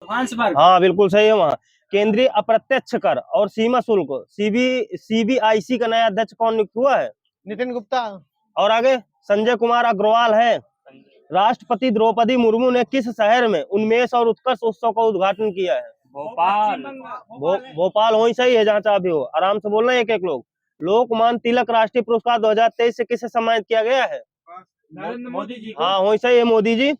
हाँ बिल्कुल सही है। वहाँ केंद्रीय अप्रत्यक्ष कर और सीमा शुल्क सीबीआईसी का नया अध्यक्ष कौन नियुक्त हुआ है? नितिन गुप्ता। और आगे संजय कुमार अग्रवाल है। राष्ट्रपति द्रौपदी मुर्मू ने किस शहर में उन्मेष और उत्कर्ष उत्सव का उद्घाटन किया है? भोपाल। भोपाल वही सही है, जहाँ चाह भी हो। आराम से बोलना एक एक लोग। लोकमान्य तिलक राष्ट्रीय पुरस्कार 2023 से किसे सम्मानित किया गया है? मोदी जी। हाँ वही सही है, मोदी जी।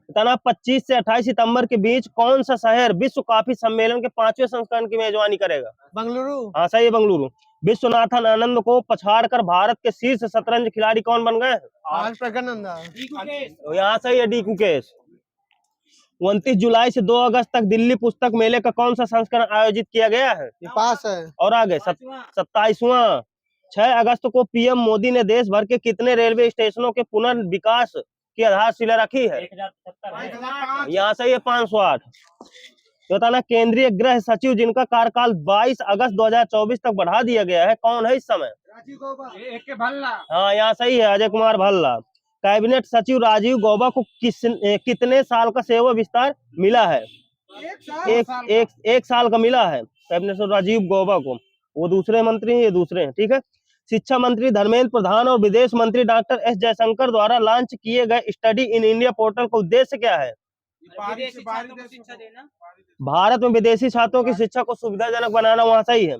तना 25 से 28 सितंबर के बीच कौन सा शहर विश्व कॉफी सम्मेलन के 5वें संस्करण की मेजबानी करेगा? बंगलुरु। हाँ सही है, बंगलुरु। विश्वनाथन आनंद को पछाड़कर भारत के शीर्ष शतरंज खिलाड़ी कौन बन गए? प्रज्ञानंदा। यहाँ सही है, डी कुकेश। 29 जुलाई से 2 अगस्त तक दिल्ली पुस्तक मेले का कौन सा संस्करण आयोजित किया गया है? पास है। और आगे 27वां। 6 अगस्त को पीएम मोदी ने देश भर के कितने रेलवे स्टेशनों के पुनर्विकास की आधारशिला रखी है? 1070 यहाँ सही है, 508। बताना केंद्रीय गृह सचिव जिनका कार्यकाल 22 अगस्त 2024 तक बढ़ा दिया गया है, कौन है इस समय? हाँ यहाँ सही है, अजय कुमार भल्ला। कैबिनेट सचिव राजीव गौबा को कितने साल का सेवा विस्तार मिला है? एक साल का मिला है कैबिनेट सचिव राजीव गौबा को। वो दूसरे मंत्री हैं, ये दूसरे हैं, ठीक है। शिक्षा मंत्री धर्मेंद्र प्रधान और विदेश मंत्री डॉक्टर एस जयशंकर द्वारा लॉन्च किए गए स्टडी इन इंडिया पोर्टल का उद्देश्य क्या है? भारत में विदेशी छात्रों की शिक्षा को सुविधाजनक बनाना, वहां सही है।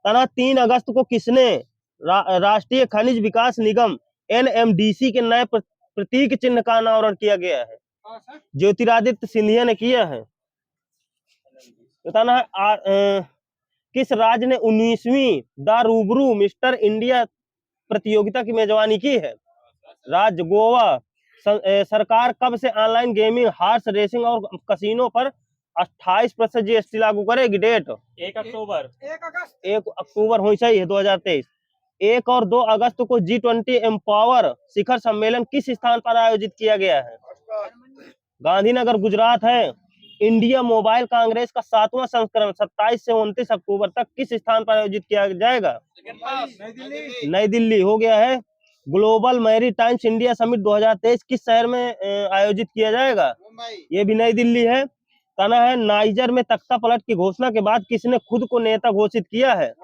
तना 3 अगस्त को किसने राष्ट्रीय खनिज विकास निगम एनएमडीसी के नए प्रतीक चिन्ह का अनावरण किया गया है? ज्योतिरादित्य सिंधिया ने किया है। बताना है किस राज्य ने 19वीं द रूबरू मिस्टर इंडिया प्रतियोगिता की मेजबानी की है? राज्य गोवा। सरकार कब से ऑनलाइन गेमिंग, हार्स रेसिंग और कसिनो पर 28% जीएसटी लागू करेगी? डेट 1 अक्टूबर। 1 अक्टूबर हो सही है 2023। 1 और 2 अगस्त को G20 एम्पावर शिखर सम्मेलन किस स्थान पर आयोजित किया गया है? गांधीनगर गुजरात है। इंडिया मोबाइल कांग्रेस का 7वां संस्करण 27 से 29 अक्टूबर तक किस स्थान पर आयोजित किया जाएगा? नई दिल्ली हो गया है। ग्लोबल मैरीटाइम्स इंडिया समिट 2023 किस शहर में आयोजित किया जाएगा? ये भी नई दिल्ली है। तना है नाइजर में तख्ता पलट की घोषणा के बाद किसने खुद को नेता घोषित किया है?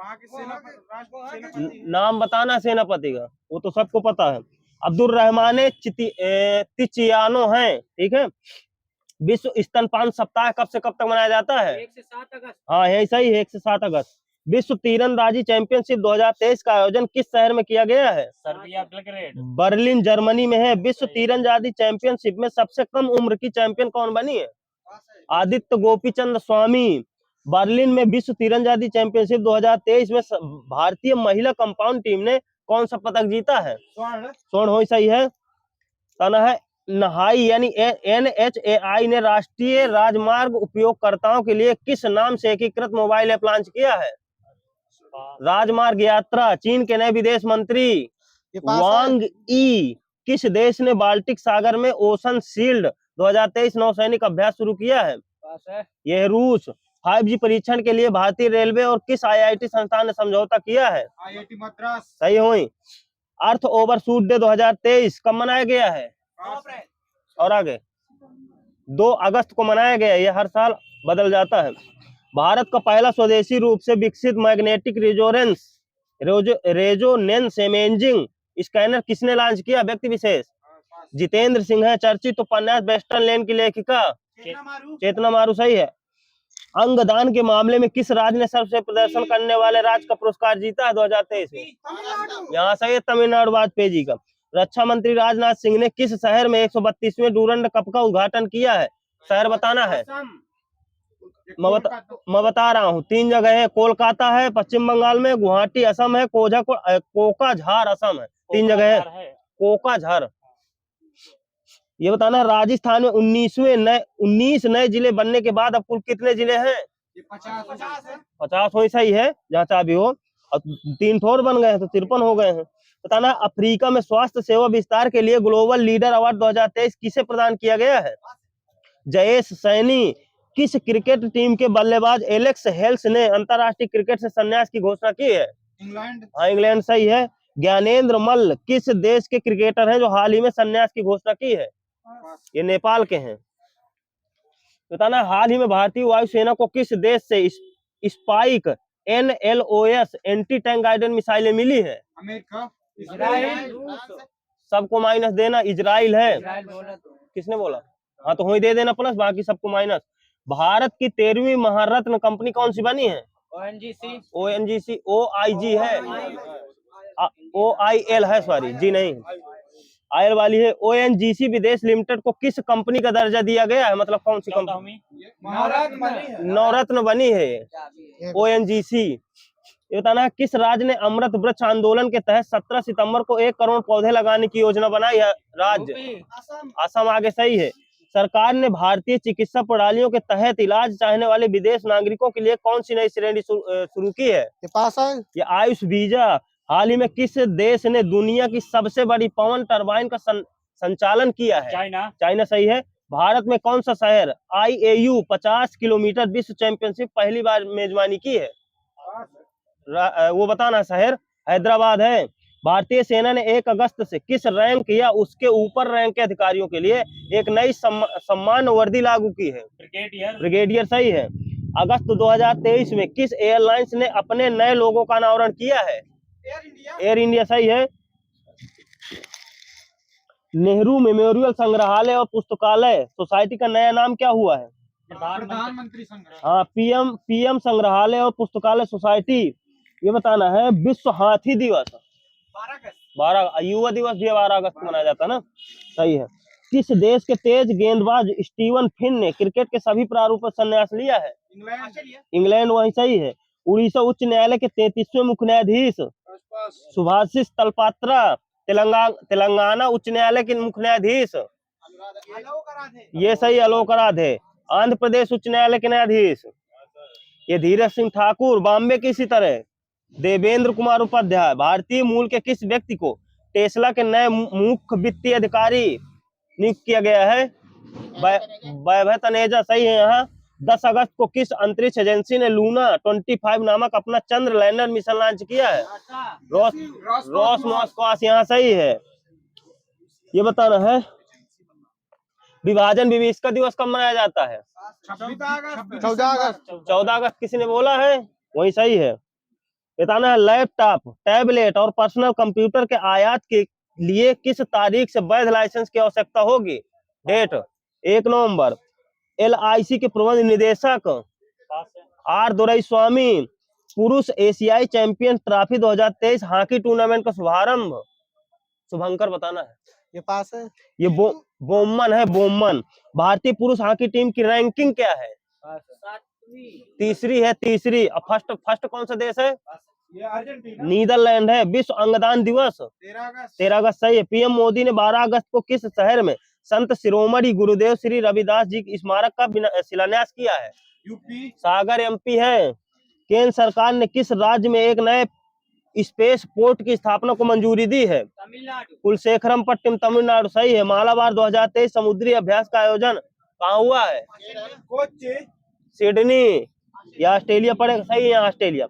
नाम बताना सेनापति का, वो तो सबको पता है। अब्दुल रहमान तिचियानो है, ठीक है। विश्व स्तनपान सप्ताह कब से कब तक मनाया जाता है? 1 से 7 अगस्त। हाँ यही सही है, 1 से 7 अगस्त। विश्व तीरंदाजी चैंपियनशिप 2023 का आयोजन किस शहर में किया गया है? Serbia Belgrade. बर्लिन जर्मनी में है। विश्व तीरंदाजी चैंपियनशिप में सबसे कम उम्र की चैंपियन कौन बनी है? आदित्य गोपीचंद स्वामी। बर्लिन में विश्व तीरंदाजी चैंपियनशिप 2023 में भारतीय महिला कंपाउंड टीम ने कौन सा पदक जीता है? स्वर्ण हो सही है। तना है नहाई यानी NHAI ने राष्ट्रीय राजमार्ग उपयोगकर्ताओं के लिए किस नाम से एकीकृत मोबाइल ऐप लॉन्च किया है? राजमार्ग यात्रा। चीन के नए विदेश मंत्री वांग ई किस देश ने बाल्टिक सागर में ओशन शील्ड 2023 नौसैनिक अभ्यास शुरू किया है? यह रूस। 5G परीक्षण के लिए भारतीय रेलवे और किस IIT संस्थान ने समझौता किया है? IIT मद्रास। सही हुई। अर्थ ओवरशूट डे 2023 कब मनाया गया है? और आगे 2 अगस्त को मनाया गया। यह हर साल बदल जाता है। भारत का पहला स्वदेशी रूप से विकसित मैग्नेटिक रेजोनेंस इमेजिंग स्कैनर किसने लॉन्च किया? व्यक्ति विशेष। जितेंद्र सिंह है। चर्चित उपन्यास वेस्टर्न लेन की लेखिका चेतना मारू, सही है। अंगदान के मामले में किस राज्य ने सबसे प्रदर्शन करने वाले राज्य का पुरस्कार जीता है 2023 में? यहाँ सही है, तमिलनाडु वाजपेयी जी का। रक्षा मंत्री राजनाथ सिंह ने किस शहर में 132वें डूरंड कप का उद्घाटन किया है? शहर बताना है। मैं बता रहा हूँ, 3 जगह है। कोलकाता है पश्चिम बंगाल में, गुवाहाटी असम है, कोकाझार असम है। 3 जगह है। कोकाझार। ये बताना राजस्थान में 19 नए जिले बनने के बाद अब कुल कितने जिले हैं? 50 हो सही है, जहाँ चाह भी हो। अब 3 ठोर बन गए हैं तो 53 हो गए हैं। बताना अफ्रीका में स्वास्थ्य सेवा विस्तार के लिए ग्लोबल लीडर अवार्ड 2023 किसे प्रदान किया गया है? जयेश सैनी। किस क्रिकेट टीम के बल्लेबाज एलेक्स हेल्स ने अंतरराष्ट्रीय क्रिकेट से संन्यास की घोषणा की है? इंग्लैंड। हाँ इंग्लैंड सही है। ज्ञानेंद्र मल्ल किस देश के क्रिकेटर हैं जो हाल ही में संन्यास की घोषणा की है? ये नेपाल के हैं। बताना हाल ही में भारतीय वायुसेना को किस देश से spike NLOS anti tank guided मिसाइलें मिली है? अमेरिका, सबको माइनस देना, इजराइल है। इजराइल बोला तो। किसने बोला? हाँ तो वही दे देना प्लस, बाकी सबको माइनस। भारत की 13वीं महारत्न कंपनी कौन सी बनी है? ONGC OIG है, OIL है, सॉरी जी नहीं, आयल वाली है। ONGC विदेश लिमिटेड को किस कंपनी का दर्जा दिया गया है? मतलब कौन सी कंपनी? नवरत्न बनी है ONGC। ये बताना है किस राज्य ने अमृत वृक्ष आंदोलन के तहत 17 सितंबर को 1 करोड़ पौधे लगाने की योजना बनाई है? राज्य असम आगे सही है। सरकार ने भारतीय चिकित्सा प्रणालियों के तहत इलाज चाहने वाले विदेश नागरिकों के लिए कौन सी नई श्रेणी शुरू की है? ये पास है। ये आयुष वीजा। हाल ही में किस देश ने दुनिया की सबसे बड़ी पवन टरबाइन का संचालन किया है? चाइना सही है। भारत में कौन सा शहर IAU 50 किलोमीटर विश्व चैंपियनशिप पहली बार मेजबानी की है? वो बताना शहर हैदराबाद है। भारतीय सेना ने 1 अगस्त से किस रैंक या उसके ऊपर रैंक के अधिकारियों के लिए एक नई सम्मान वर्दी लागू की है? ब्रिगेडियर सही है। अगस्त 2023 में किस एयरलाइंस ने अपने नए लोगो का अनावरण किया है? एयर इंडिया सही है। नेहरू मेमोरियल संग्रहालय और पुस्तकालय सोसाइटी का नया नाम क्या हुआ है? प्रधानमंत्री संग्रह। हाँ, पीएम संग्रहालय और पुस्तकालय सोसाइटी। ये बताना है विश्व हाथी दिवस 12 युवा दिवस भी 12 अगस्त को मनाया जाता है ना, सही है। किस देश के तेज गेंदबाज स्टीवन फिन ने क्रिकेट के सभी प्रारूपों पर संन्यास लिया है? इंग्लैंड वही सही है। उड़ीसा उच्च न्यायालय के 33वें मुख्य न्यायाधीश सुभाषिष तलपात्रा तेलंगाना उच्च न्यायालय के मुख्य न्यायाधीश, ये सही, आलोक राधे। आंध्र प्रदेश उच्च न्यायालय के न्यायाधीश ये धीरज सिंह ठाकुर। बॉम्बे की इसी तरह देवेंद्र कुमार उपाध्याय। भारतीय मूल के किस व्यक्ति को टेस्ला के नए मुख्य वित्तीय अधिकारी नियुक्त किया गया है? वैभव तनेजा सही है। यहाँ 10 अगस्त को किस अंतरिक्ष एजेंसी ने लूना 25 नामक अपना चंद्र लैंडर मिशन लॉन्च किया है? रोसमॉस्कॉस, यहाँ सही है। ये बताना है विभाजन विभीषका दिवस कब मनाया जाता है? 14 अगस्त किसी ने बोला है? वही सही है। बताना है लैपटॉप, टैबलेट और पर्सनल कंप्यूटर के आयात के लिए किस तारीख से वैध लाइसेंस की आवश्यकता होगी? डेट 1 नवंबर। LIC के प्रबंध निदेशक R दोराईस्वामी पुरुष एशियाई चैंपियन ट्रॉफी 2023 हॉकी टूर्नामेंट का शुभारंभ शुभंकर बताना है। ये पास है। ये बोमन है, बोमन। भारतीय पुरुष हॉकी टीम की रैंकिंग क्या है? तीसरी है, तीसरी। फर्स्ट कौन सा देश है? नीदरलैंड है। विश्व अंगदान दिवस 13 अगस्त सही है। PM मोदी ने 12 अगस्त को किस शहर में संत शिरोमणि गुरुदेव श्री रविदास जी की स्मारक का शिलान्यास किया है? यूपी। सागर MP है। केंद्र सरकार ने किस राज्य में एक नए स्पेस पोर्ट की स्थापना को मंजूरी दी है? कुलशेखरमपट्टनम तमिलनाडु सही है। मालाबार 2023 समुद्री अभ्यास का आयोजन कहाँ हुआ है? सिडनी या ऑस्ट्रेलिया पड़ेगा, सही है, ऑस्ट्रेलिया।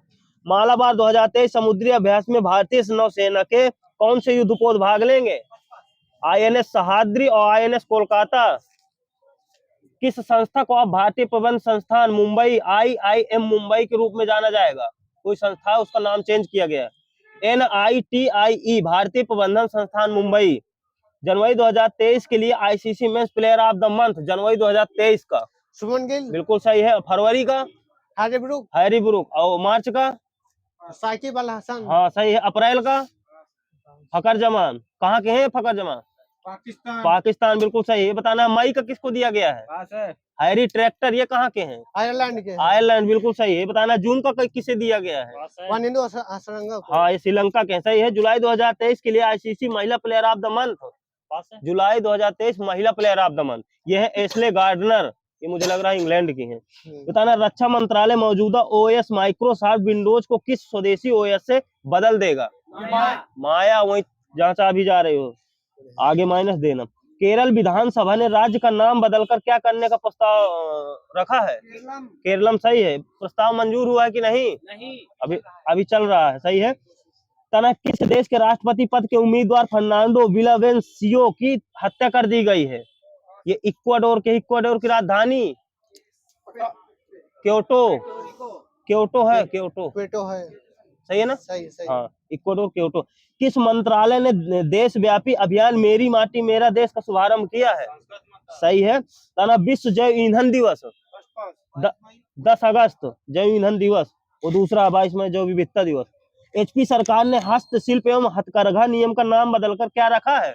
मालाबार 2023 समुद्री अभ्यास में भारतीय नौसेना के कौन से युद्धपोत भाग लेंगे? INS सहाद्री और INS कोलकाता। किस संस्था को अब भारतीय प्रबंध संस्थान मुंबई IIM मुंबई के रूप में जाना जाएगा? कोई संस्था है, उसका नाम चेंज किया गया। NITIE भारतीय प्रबंधन संस्थान मुंबई। जनवरी 2023 के लिए ICC men's player of the month January 2023 का शुभमन गिल। बिल्कुल सही है। फरवरी का हैरी ब्रूक और मार्च का साकिब अल हसन। हाँ सही है। अप्रैल का फकर जमान। कहाँ के हैं फकर जमान? पाकिस्तान बिल्कुल सही है। बताना मई का किसको दिया गया है? हैरी ट्रैक्टर, ये कहाँ के हैं? आयरलैंड के। आयरलैंड बिल्कुल सही है। बताना जून का किसे दिया गया है? हाँ ये श्रीलंका के सही है। जुलाई 2023 के लिए ICC महिला प्लेयर ऑफ द मंथ जुलाई 2023 महिला प्लेयर ऑफ द मंथ ये है एशले गार्डनर। ये मुझे लग रहा है इंग्लैंड की है। बताना रक्षा मंत्रालय मौजूदा OS माइक्रोसॉफ्ट विंडोज को किस स्वदेशी OS से बदल देगा? माया वही जहाँ से अभी जा रहे हो, आगे माइनस देना। केरल विधानसभा ने राज्य का नाम बदलकर क्या करने का प्रस्ताव रखा है? केरलम सही है। प्रस्ताव मंजूर हुआ है कि नहीं? अभी चल रहा है, सही है। तना किस देश के राष्ट्रपति पद के उम्मीदवार फर्नांडो विलावेंसियो की हत्या कर दी गई है? ये इक्वाडोर की राजधानी क्योटो, क्योटो है, क्योटो क्वेटो है। सही है ना? सही सही। हाँ, इक्वाडोर क्योटो। किस मंत्रालय ने देशव्यापी अभियान मेरी माटी मेरा देश का शुभारंभ किया है? सही है। ताना विश्व जैव ईंधन दिवस 10 अगस्त जैव ईंधन दिवस, वो दूसरा 22 मई जैव विविधता दिवस। एचपी सरकार ने हस्तशिल्प एवं हथकरघा नियम का नाम बदलकर क्या रखा है?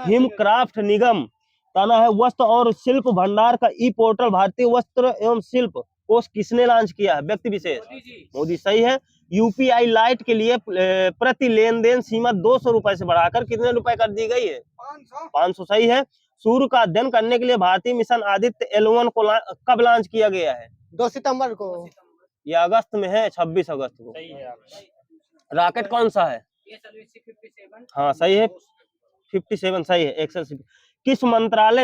हिमक्राफ्ट निगम। ताना है वस्त्र और शिल्प भंडार का ई पोर्टल भारतीय वस्त्र एवं शिल्प कोष किसने लॉन्च किया है? व्यक्ति विशेष, मोदी। सही है। यूपीआई लाइट के लिए प्रति लेन देन सीमा 200 रुपए से बढ़ाकर कितने रुपए कर दी गई है? 500। सही है। सूर्य का अध्ययन करने के लिए भारतीय मिशन आदित्य L1 को कब लॉन्च किया गया है? 2 सितंबर को। ये अगस्त में है, 26 अगस्त को। सही है। रॉकेट कौन सा है? हाँ सही है, 57 सही है। एक्सेल। किस मंत्रालय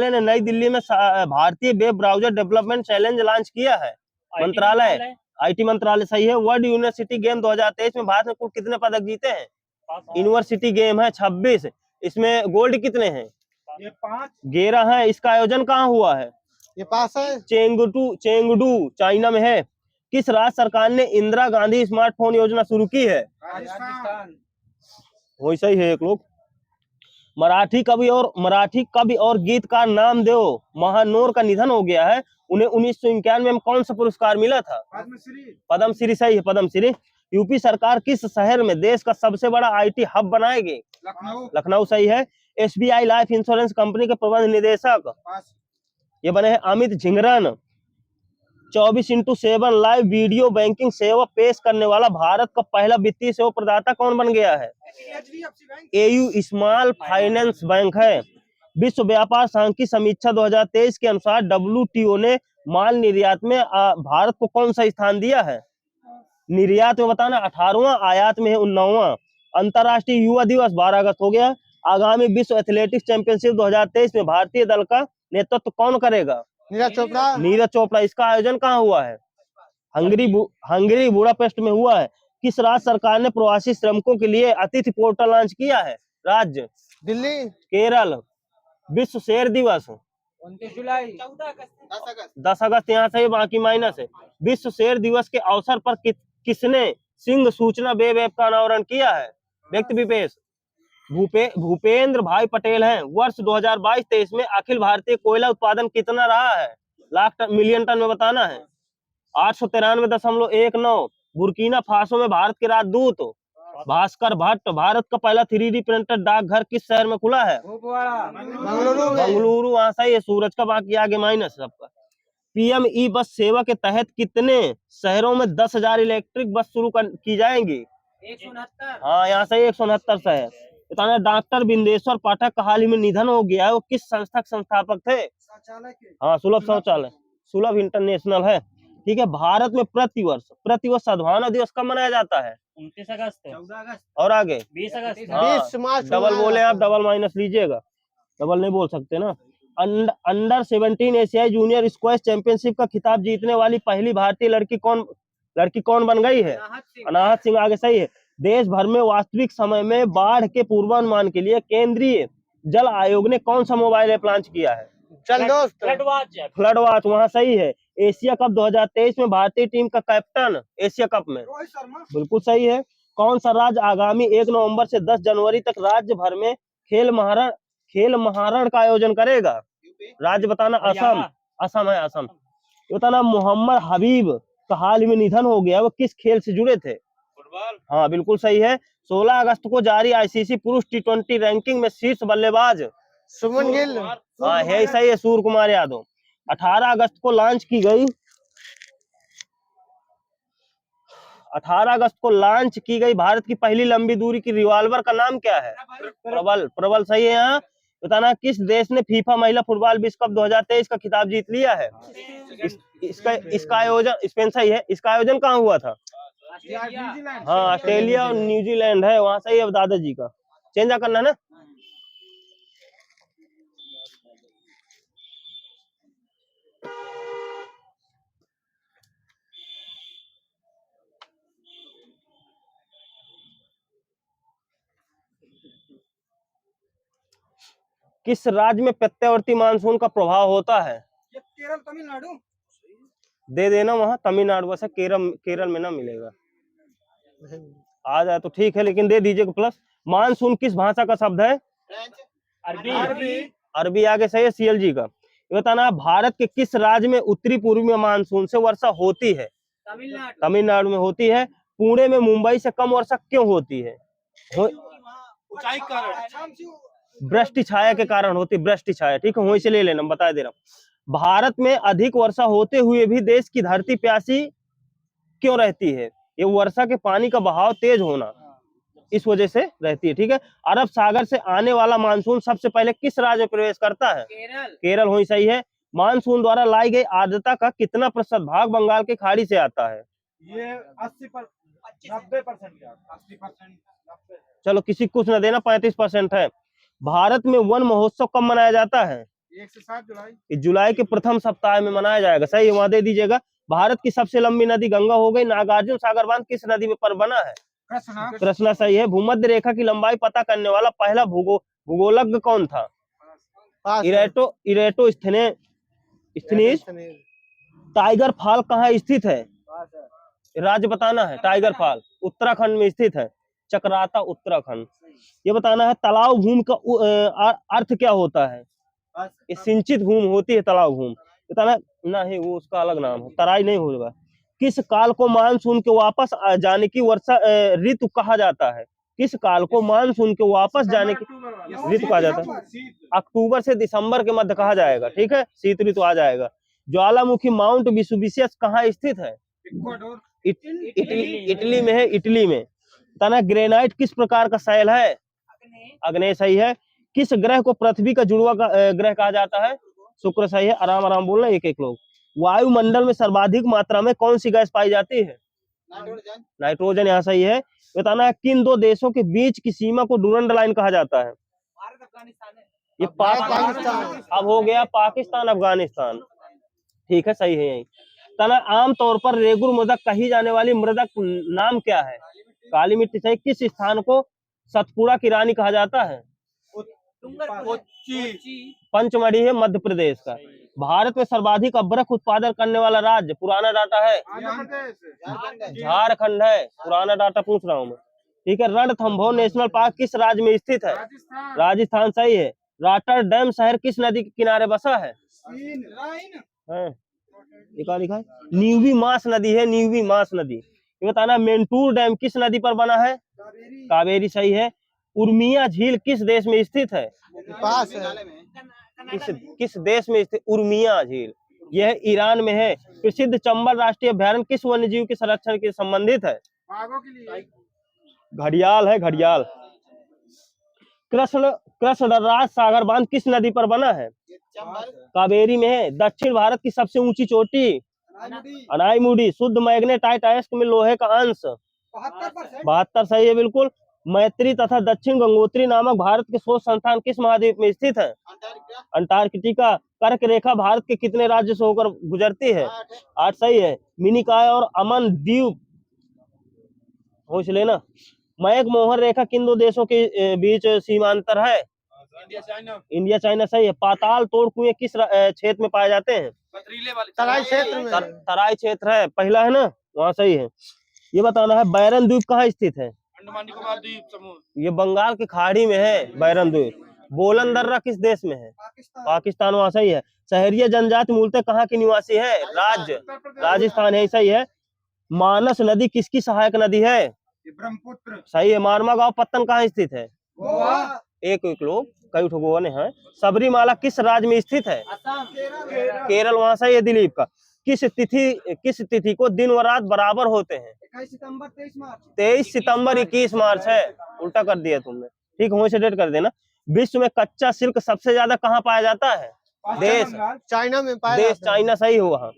ने नई दिल्ली में भारतीय web browser development challenge launch किया है? मंत्रालय, आईटी मंत्रालय। सही है। वर्ल्ड यूनिवर्सिटी गेम 2023 में भारत ने कुल कितने पदक जीते हैं? यूनिवर्सिटी गेम है 26, इसमें गोल्ड कितने हैं? ये 5 11 है। इसका आयोजन कहाँ हुआ है? ये पास है। चेंगडू चाइना में है। किस राज्य सरकार ने इंदिरा गांधी स्मार्टफोन योजना शुरू की है? राजस्थान। वही सही है। एक लोग मराठी कवि और गीतकार नामदेव महानोर का निधन हो गया है। उन्हें 1991 में कौन सा पुरस्कार मिला था? पद्मश्री। सही है, पद्मश्री। यूपी सरकार किस शहर में देश का सबसे बड़ा आईटी हब बनाएगी? लखनऊ। सही है। एसबीआई लाइफ इंश्योरेंस कंपनी के प्रबंध निदेशक ये बने हैं Amit Jhingran. 24/7 live video banking सेवा पेश करने वाला भारत का पहला वित्तीय सेवा प्रदाता कौन बन गया है? एयू स्मॉल फाइनेंस बैंक है। विश्व व्यापार संघ की समीक्षा 2023 के अनुसार WTO ने माल निर्यात में भारत को कौन सा स्थान दिया है? निर्यात में बताना 18वां, आयात में है 19वां। अंतरराष्ट्रीय युवा दिवस 12 अगस्त हो गया। आगामी विश्व एथलेटिक्स चैंपियनशिप 2023 में भारतीय दल का नेतृत्व कौन करेगा? नीरज चोपड़ा। नीरज चोपड़ा। इसका आयोजन कहाँ हुआ है? हंगरी बुडापेस्ट में हुआ है। किस राज्य सरकार ने प्रवासी श्रमिकों के लिए अतिथि पोर्टल लॉन्च किया है? राज्य दिल्ली। केरल। विश्व शेर दिवस 29 जुलाई। 10 अगस्त यहाँ से बाकी माइनस है। विश्व शेर दिवस के अवसर पर किसने सिंह सूचना वेब ऐप का अनावरण किया है? व्यक्ति विशेष, भूपेंद्र भाई पटेल हैं। वर्ष 2022-23 में अखिल भारतीय कोयला उत्पादन कितना रहा है? मिलियन टन में बताना है। 893.19। बुर्किना फासो में भारत के राजदूत भास्कर भट्ट। भारत का पहला 3D प्रिंटेड डाकघर किस शहर में खुला है? बेंगलुरु। वहां सही है। सूरज का बाकी आगे माइनस सबका। पीएमई बस सेवा के तहत कितने शहरों में 10,000 इलेक्ट्रिक बस शुरू की जाएंगी? 169। हाँ यहाँ से 169 शहर। बताना डॉक्टर बिंदेश्वर पाठक का हाल ही में निधन हो गया है। वो किस संस्था के संस्थापक थे? हाँ, सुलभ शौचालय, सुलभ इंटरनेशनल है। ठीक है। भारत में प्रतिवर्ष सद्भावना दिवस कब मनाया जाता है? 29 अगस्त, 14 अगस्त और आगे 20 अगस्त। 20 मार्च। डबल बोले आप, डबल माइनस लीजिएगा, डबल नहीं बोल सकते ना। अंडर 17 एशियाई जूनियर स्क्वैश चैंपियनशिप का खिताब जीतने वाली पहली भारतीय लड़की कौन बन गई है? अनाहत सिंह। आगे सही है। देश भर में वास्तविक समय में बाढ़ के पूर्वानुमान के लिए केंद्रीय जल आयोग ने कौन सा मोबाइल ऐप लॉन्च किया है? चल दोस्त। Flood watch. वहाँ सही है। एशिया कप 2023 में भारतीय टीम का कैप्टन एशिया कप में? बिल्कुल सही है। कौन सा राज्य आगामी 1 नवंबर से 10 जनवरी तक राज्य भर में खेल महारण का आयोजन करेगा? राज्य बताना। असम। असम है, असम। बताना मोहम्मद हबीब का हाल में निधन हो गया, वो किस खेल से जुड़े थे? फुटबॉल। हाँ बिल्कुल सही है। 16 अगस्त को जारी आईसीसी पुरुष T20 रैंकिंग में शीर्ष बल्लेबाज सुमन गिल। हाँ है सही है, सूर्य कुमार यादव। 18 अगस्त को लॉन्च की गई भारत की पहली लंबी दूरी की रिवॉल्वर का नाम क्या है? प्रबल सही है। यहाँ बताना किस देश ने फीफा महिला फुटबॉल विश्व कप 2023 का खिताब जीत लिया है? इसका आयोजन स्पेन सही है। इसका आयोजन कहाँ हुआ था? हाँ ऑस्ट्रेलिया और न्यूजीलैंड है। वहां सही है। दादाजी का चेंज करना है ना। किस राज्य में प्रत्यावर्ती मानसून का प्रभाव होता है? केरल तमिलनाडु। दे देना वहाँ तमिलनाडु, वैसे केरल केरल में ना मिलेगा। आ जाए तो ठीक है, लेकिन दे दीजिएगा प्लस। मानसून किस भाषा का शब्द है? अरबी। अरबी आगे सही है, CLG का। ये बताना है, भारत के किस राज्य में उत्तरी पूर्वी में मानसून से वर्षा होती है? तमिलनाडु। तमिलनाडु में होती है। पुणे में मुंबई से कम वर्षा क्यों होती है? ऊंचाई कारण। वृष्टि छाया के कारण होती है, वृष्टि छाया। ठीक है, वहीं से ले लेना, बता दे रहा हूँ। भारत में अधिक वर्षा होते हुए भी देश की धरती प्यासी क्यों रहती है? ये वर्षा के पानी का बहाव तेज होना, इस वजह से रहती है। ठीक है, अरब सागर से आने वाला मानसून सबसे पहले किस राज्य में प्रवेश करता है? केरल। केरल वही सही है। मानसून द्वारा लाई गई आर्द्रता का कितना प्रतिशत भाग बंगाल की खाड़ी से आता है? ये 90%। 80%। चलो किसी कुछ न देना, 35% है। भारत में वन महोत्सव कब मनाया जाता है? 1 से 7 जुलाई। इस जुलाई के प्रथम सप्ताह में मनाया जाएगा। सही है, वहां दे दीजिएगा। भारत की सबसे लंबी नदी गंगा हो गई। नागार्जुन सागर बांध किस नदी पर बना है? कृष्णा। कृष्णा सही है। भूमध्य रेखा की लंबाई पता करने वाला पहला भूगोलज्ञ कौन था? पास है। इरेटो स्थनीज। टाइगर फॉल कहाँ स्थित है? राज्य बताना है। टाइगर फॉल उत्तराखंड में स्थित है, चक्राता उत्तराखंड। ये बताना है, तालाब भूमि का अर्थ क्या होता है? ये सिंचित भूमि होती है तालाब भूमि। बताना नहीं, वो उसका अलग नाम है, तराई नहीं होगा। किस काल को मानसून के वापस आ जाने की वर्षा ऋतु कहा जाता है? किस काल को मानसून के वापस जाने की ऋतु कहा जाता है? अक्टूबर से दिसंबर के मध्य कहा जाएगा। ठीक है, शीत ऋतु आ जाएगा। ज्वालामुखी माउंट विसुविशियस कहाँ स्थित है? इटली में है, इटली में। तना ग्रेनाइट किस प्रकार का शैल है? अग्नेय सही है। किस ग्रह को पृथ्वी का जुड़वा ग्रह कहा जाता है? शुक्र सही है। आराम आराम बोलना, एक एक लोग। वायुमंडल में सर्वाधिक मात्रा में कौन सी गैस पाई जाती है? नाइट्रोजन, यहाँ सही है। बताना है, किन दो देशों के बीच की सीमा को डूरंड लाइन कहा जाता है? भारत अफगानिस्तान है। ये पाकिस्तान। अब हो गया पाकिस्तान अफगानिस्तान। ठीक है, सही है यही। तना आमतौर पर रेगुर मृदा कही जाने वाली मृदा नाम क्या है? काली मिट्टी सही। किस स्थान को सतपुड़ा की रानी कहा जाता है? पंचमढ़ी है, मध्य प्रदेश का। भारत में सर्वाधिक अभ्रक उत्पादन करने वाला राज्य, पुराना डाटा है, झारखंड है। पुराना डाटा पूछ रहा हूँ मैं। ठीक है, रणथंभौर नेशनल पार्क किस राज्य में स्थित है? राजस्थान सही है। रॉटरडैम शहर किस नदी के किनारे बसा है? लिखा है न्यूवी मास नदी है, न्यूवी मास नदी। ये बताना, मेंटूर डैम किस नदी पर बना है? कावेरी सही है। उर्मिया झील किस देश में स्थित है? पास है। किस देश में स्थित उर्मिया झील? यह ईरान में है। प्रसिद्ध चंबल राष्ट्रीय अभ्यारण्य किस वन्य जीव के संरक्षण के संबंधित है? घड़ियाल है, घड़ियाल। कृष्णराज सागर बांध किस नदी पर बना है? कावेरी में है। दक्षिण भारत की सबसे ऊंची चोटी? अनाईमुड़ी। शुद्ध मैग्नेटाइट अयस्क में लोहे का अंश? 72 सही है, बिल्कुल। मैत्री तथा दक्षिण गंगोत्री नामक भारत के शोध संस्थान किस महाद्वीप में स्थित है? अंटार्कटिका। कर्क रेखा भारत के कितने राज्य से होकर गुजरती है? 8 सही है। मिनिकॉय और अमन द्वीप पूछ लेना। मैक मोहन रेखा किन दो देशों के बीच सीमांतर है? इंडिया चाइना सही है। पाताल तोड़ कुएं किस क्षेत्र में पाए जाते हैं? तराई क्षेत्र में। तराई क्षेत्र है, पहला है ना, वहाँ सही है। ये बताना है, बैरन द्वीप कहाँ स्थित है? अंडमान निकोबार द्वीप समूह। ये बंगाल की खाड़ी में है, बैरन द्वीप। बोलन दर्रा किस देश में है? पाकिस्तान, वहाँ सही है। शहरीय जनजाति मूलतः कहाँ की निवासी है? राज्य राजस्थान है, सही है। मानस नदी किसकी सहायक नदी है? ब्रह्मपुत्र सही है। मारमा गांव पत्तन कहाँ स्थित है? गोवा। एक लोग कई ठो गोवा ने है। सबरीमाला किस राज्य में स्थित है? असम। केरल, वहाँ सही है। दिलीप का। किस तिथि को दिन व रात बराबर होते हैं? 21 सितंबर 23 मार्च। 23 सितंबर 21 मार्च है, उल्टा कर दिया तुमने। ठीक, वहीं से डेट कर देना। विश्व में कच्चा सिल्क सबसे ज्यादा कहाँ पाया जाता है? देश चाइना में पाया देश जाता है। चाइना सही हो वहाँ।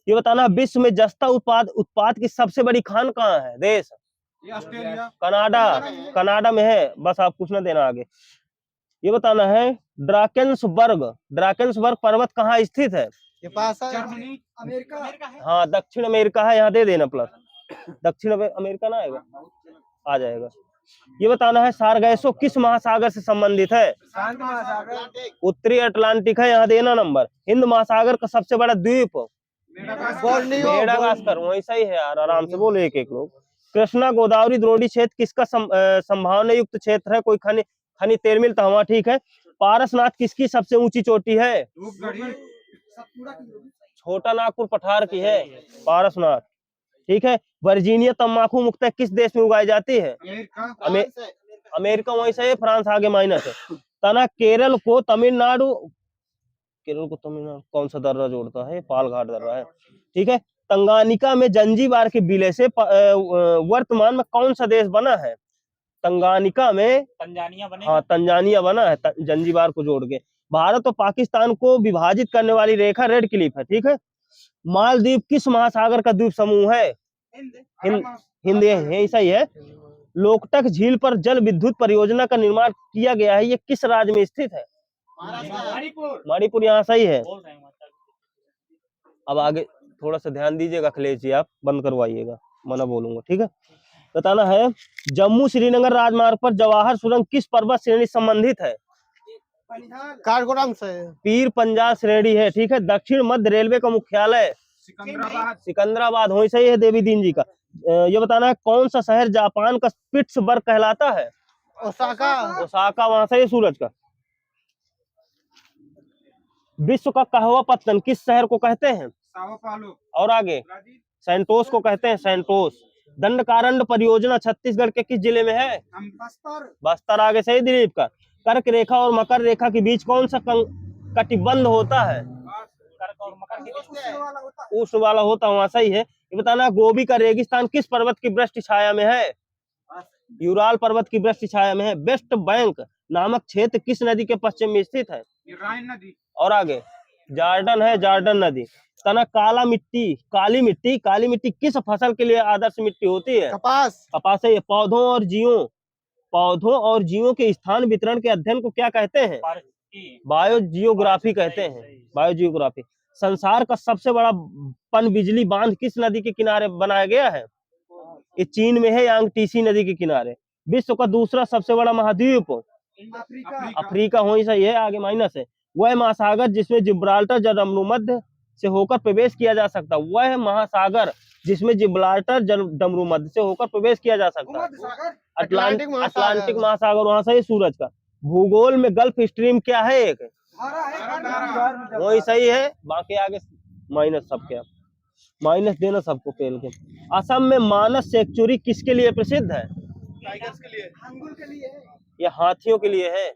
ये बताना, विश्व में जस्ता उत्पाद की सबसे बड़ी खान कहाँ है? देश ऑस्ट्रेलिया। कनाडा में है। बस आप कुछ ना देना आगे। ये बताना है, ड्राकेंसबर्ग पर्वत कहाँ स्थित है? ये पास है। जर्मनी। अमेरिका। हाँ, दक्षिण अमेरिका है, यहाँ दे देना प्लस। दक्षिण अमेरिका ना आएगा, आ जाएगा। ये बताना है सारगैसो किस महासागर से संबंधित है? शांत महासागर। उत्तरी अटलांटिक है, यहाँ देना नंबर। हिंद महासागर का सबसे बड़ा द्वीप? बोर्नियो। मेडागास्कर। वही सही है यार, आराम से बोले एक एक लोग। कृष्णा गोदावरी द्रोणी क्षेत्र किसका संभावना युक्त क्षेत्र है? कोई खनि खनि तेल मिलता हुआ, ठीक है। पारसनाथ किसकी सबसे ऊंची चोटी है? सतपुड़ा की। छोटा नागपुर पठार की है पारसनाथ, ठीक है। वर्जीनिया तंबाकू मुख्यतः किस देश में उगाई जाती है? अमेरिका। वहीं से है, फ्रांस आगे माइनस है। तना केरल को तमिलनाडु कौन सा दर्रा जोड़ता है? पालघाट दर्रा है, ठीक है। तंगानिका में जंजीबार के विलय से वर्तमान में कौन सा देश बना है? तंगानिका में तंजानिया बने। हाँ, तंजानिया बना है जंजीबार को जोड़ के। भारत और पाकिस्तान को विभाजित करने वाली रेखा रेड क्लिफ है, ठीक है। मालदीव किस महासागर का द्वीप समूह है? हिंद यही सही है। लोकटक झील पर जल विद्युत परियोजना का निर्माण किया गया है, ये किस राज्य में स्थित है? मणिपुर। यहाँ सही है। अब आगे थोड़ा सा ध्यान दीजिएगा अखिलेश जी, आप बंद करवाइएगा, मना बोलूंगा, ठीक है। बताना है जम्मू श्रीनगर राजमार्ग पर जवाहर सुरंग किस पर्वत श्रेणी संबंधित है? काठगोदाम से। पीर पंजाल श्रेणी है, ठीक है। दक्षिण मध्य रेलवे का मुख्यालय? सिकंदराबाद। हो सही है देवी दीन जी का। ये बताना है कौन सा शहर जापान का पिट्सबर्ग कहलाता है? ओसाका। ओसाका। वहां से सूरज का। विश्व का कहवा पत्तन किस शहर को कहते हैं? और आगे सैंटोस को कहते हैं, सैंटोस। दंडकारण्य परियोजना छत्तीसगढ़ के किस जिले में है? बस्तर। आगे सही दिलीप का। कर्क रेखा और मकर रेखा के बीच कौन सा कटिबंध होता है? उष्ण वाला होता, वहां सही है। ये बताना गोबी का रेगिस्तान किस पर्वत की वृष्टि छाया में है? यूराल पर्वत की वृष्टि छाया में है। वेस्ट बैंक नामक क्षेत्र किस नदी के पश्चिम में स्थित है? राइन नदी। और आगे जॉर्डन है, जॉर्डन नदी। तना काली मिट्टी किस फसल के लिए आदर्श मिट्टी होती है? कपास। कपास है। पौधों और जीवों के स्थान वितरण के अध्ययन को क्या कहते हैं? बायोजियोग्राफी कहते हैं, बायोजियोग्राफी। संसार का सबसे बड़ा पनबिजली बांध किस नदी के किनारे बनाया गया है? ये चीन में है, यांगटीसी नदी के किनारे। विश्व का दूसरा सबसे बड़ा महाद्वीप? अफ्रीका। हो ही सही है, आगे माइनस है। वह महासागर जिसमें जिब्राल्टर जलमरूमध्य से होकर प्रवेश किया जा सकता, वह महासागर जिसमें जिब्राल्टर जलमरूमध्य से होकर प्रवेश किया जा सकता है? अटलांटिक महासागर। वहां से सूरज का। भूगोल में गल्फ स्ट्रीम क्या है? एक वही सही है, बाकी आगे माइनस। सब क्या माइनस देना सबको पेल के। असम में मानस सेंचुरी किसके लिए प्रसिद्ध है? टाइगर्स के लिए। हंगुल के लिए। ये हाथियों के लिए है।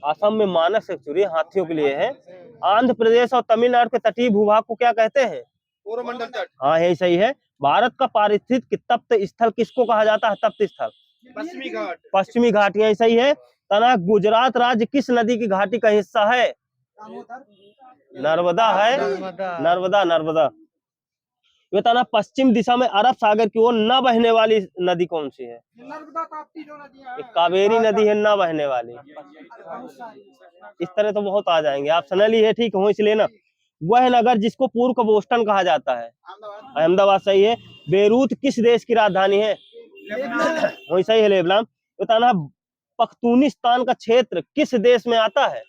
असम में मानस सेंचुरी हाथियों के लिए है। आंध्र प्रदेश और तमिलनाडु के तटीय भूभाग को क्या कहते हैं? कोरोमंडल तट। हाँ, यही सही है। भारत का पारिस्थितिक तप्त स्थल किसको कहा जाता है? तप्त स्थल पश्चिमी घाट। पश्चिमी घाट, यही सही है। तना गुजरात राज्य किस नदी की घाटी का हिस्सा है? नर्मदा है। नर्मदा। ये तना पश्चिम दिशा में अरब सागर की ओर न बहने वाली नदी कौन सी है? नर्मदा ताप्ती जो नदी है। कावेरी नदी है न बहने वाली। इस तरह तो बहुत आ जाएंगे। आप सनली है, ठीक हो, इसलिए ना। वह नगर जिसको पूर्व का बोस्टन कहा जाता है? अहमदाबाद। सही है। बेरूत किस देश की राजधानी है? वही सही है, लेबनान। बताना पख्तूनिस्तान का क्षेत्र किस देश में आता है?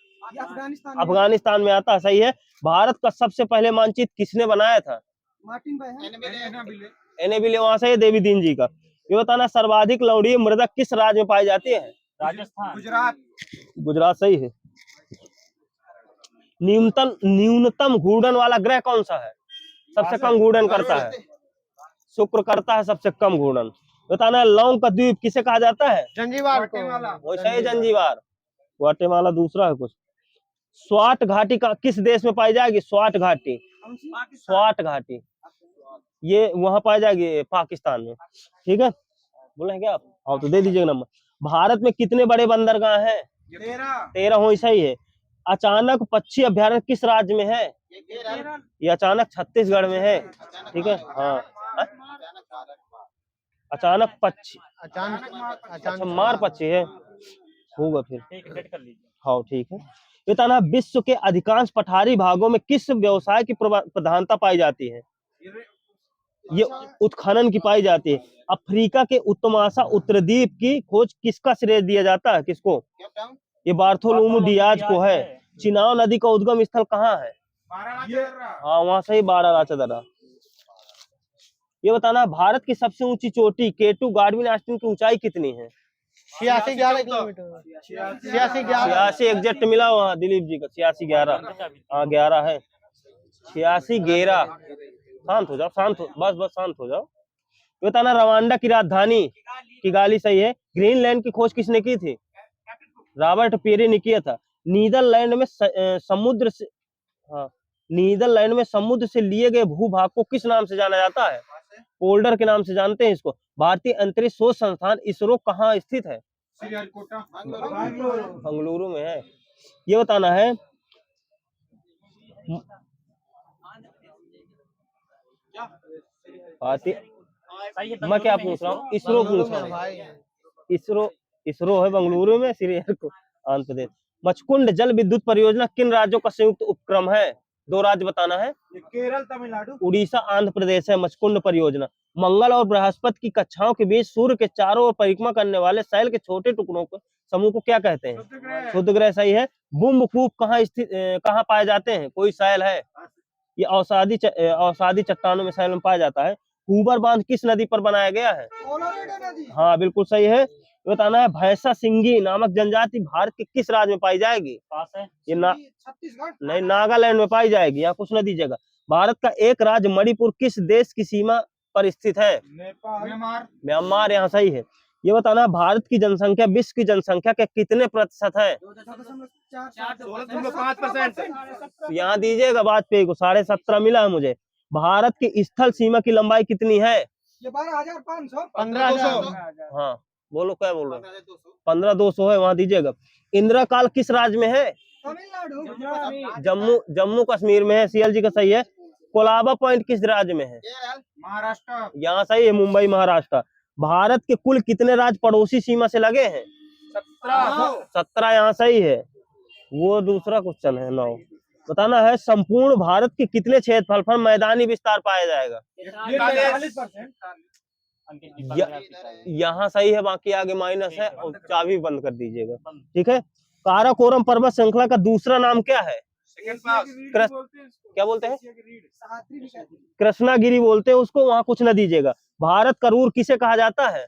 अफगानिस्तान में आता है, सही है। भारत का सबसे पहले मानचित्र किसने बनाया था? एनेबिले। वहां से देवी दीन जी का। ये बताना सर्वाधिक लवणीय मृदा किस राज्य में पाई जाती है? राजस्थान। गुजरात। सही है। न्यूनतम घूर्णन वाला ग्रह कौन सा है? सबसे कम घूर्णन करता है? शुक्र करता है सबसे कम घूर्णन। बताना लौंग का द्वीप किसे कहा जाता है? जंजीबार को। वो सही, जंजीबार। ग्वाटेमाला दूसरा है कुछ। स्वाट घाटी का किस देश में पाई जाएगी? स्वाट घाटी ये वहां पाई जाएगी पाकिस्तान में, ठीक है। बोले क्या आप? हाँ, तो दे दीजिएगा नंबर। भारत में कितने बड़े बंदरगाह हैं? 13 हो सही है। अचानक पक्षी अभ्यारण्य किस राज्य में है? ये अचानक छत्तीसगढ़ में है, ठीक है। हाँ, अचानक पक्षी। अच्छा, मार पक्षी है, होगा फिर। हाँ, ठीक है। बताना विश्व के अधिकांश पठारी भागों में किस व्यवसाय की प्रधानता पाई जाती है? ये उत्खनन की पाई जाती है। अफ्रीका के उत्तमाशा उत्तरद्वीप की खोज किसका श्रेय दिया जाता है, किसको? ये बार्थोलोमू डियाज को है। चिनाव नदी का उद्गम स्थल कहाँ है? हाँ वहां से ही बारालाचा दर्रा। ये बताना भारत की सबसे ऊंची चोटी केटू गार्डविन आस्टीन की ऊंचाई कितनी है? 86-11 किलोमीटर 86-11 86 एग्जैक्ट मिला वहाँ दिलीप जी का, 86-11। हाँ 11 है, 86-11। शांत हो जाओ, शांत हो, बस बस शांत हो जाओ। ये बताना रवांडा की राजधानी किगाली सही है। ग्रीनलैंड की खोज किसने की थी? रॉबर्ट पेरी ने किया था। नीदरलैंड में समुद्र से, हाँ नीदरलैंड में समुद्र से लिए गए भूभाग को किस नाम से जाना जाता है? पोल्डर के नाम से जानते हैं इसको। भारतीय अंतरिक्ष शोध संस्थान इसरो कहाँ स्थित है? बंगलुरु में है। ये बताना है भारतीय, मैं क्या पूछ रहा हूँ, इसरो पूछ रहा हूँ। भाई इसरो, इसरो है बंगलुरु में, श्रीहरि को आंध्र प्रदेश। मचकुंड जल विद्युत परियोजना किन राज्यों का संयुक्त उपक्रम है? 2 राज्य बताना है। केरल तमिलनाडु। उड़ीसा आंध्र प्रदेश है मचकुंड परियोजना। मंगल और बृहस्पति की कक्षाओं के बीच सूर्य के चारों ओर परिक्रमा करने वाले शैल के छोटे टुकड़ों को समूह को क्या कहते हैं? शुद्ध ग्रह सही है। बुम्बकूप कहाँ स्थित, कहाँ पाए जाते हैं? कोई शैल है? ये अवसादी चट्टानों में शैल में पाया जाता है। हूबर बांध किस नदी पर बनाया गया है? हाँ बिल्कुल सही है। बताना है भैंसा सिंगी नामक जनजाति भारत के किस राज्य में पाई जाएगी? ये छत्तीसगढ़। नहीं, नागालैंड में पाई जाएगी, यहाँ कुछ न दीजिएगा। भारत का एक राज्य मणिपुर किस देश की सीमा पर स्थित है? नेपाल। म्यांमार, यहाँ सही है। ये बताना भारत की जनसंख्या विश्व की जनसंख्या के कितने प्रतिशत है? 16.5%। यहाँ दीजिएगा वाजपेयी को 17.5 मिला है मुझे। भारत की स्थल सीमा की लंबाई कितनी है? ये 12,500। 15,000 हाँ बोलो, क्या बोल रहे हो? 15,200 है, वहां दीजिएगा। इंदिरा काल किस राज्य में है? तमिलनाडु। जम्मू कश्मीर में है, सीएल जी का सही है। कोलाबा पॉइंट किस राज्य में है? महाराष्ट्र। यहाँ सही है, मुंबई महाराष्ट्र। भारत के कुल कितने राज्य पड़ोसी सीमा से लगे हैं? 17, यहाँ सही है। वो दूसरा क्वेश्चन है 9। बताना है संपूर्ण भारत के कितने क्षेत्रफल पर मैदानी विस्तार पाया जाएगा? 40%। यहाँ सही है, बाकी आगे माइनस है और चाबी बंद कर दीजिएगा, ठीक है। काराकोरम पर्वत श्रृंखला का दूसरा नाम क्या है? क्या बोलते हैं? कृष्णागिरी बोलते हैं उसको, वहाँ कुछ न दीजिएगा। भारत का रूर किसे कहा जाता है?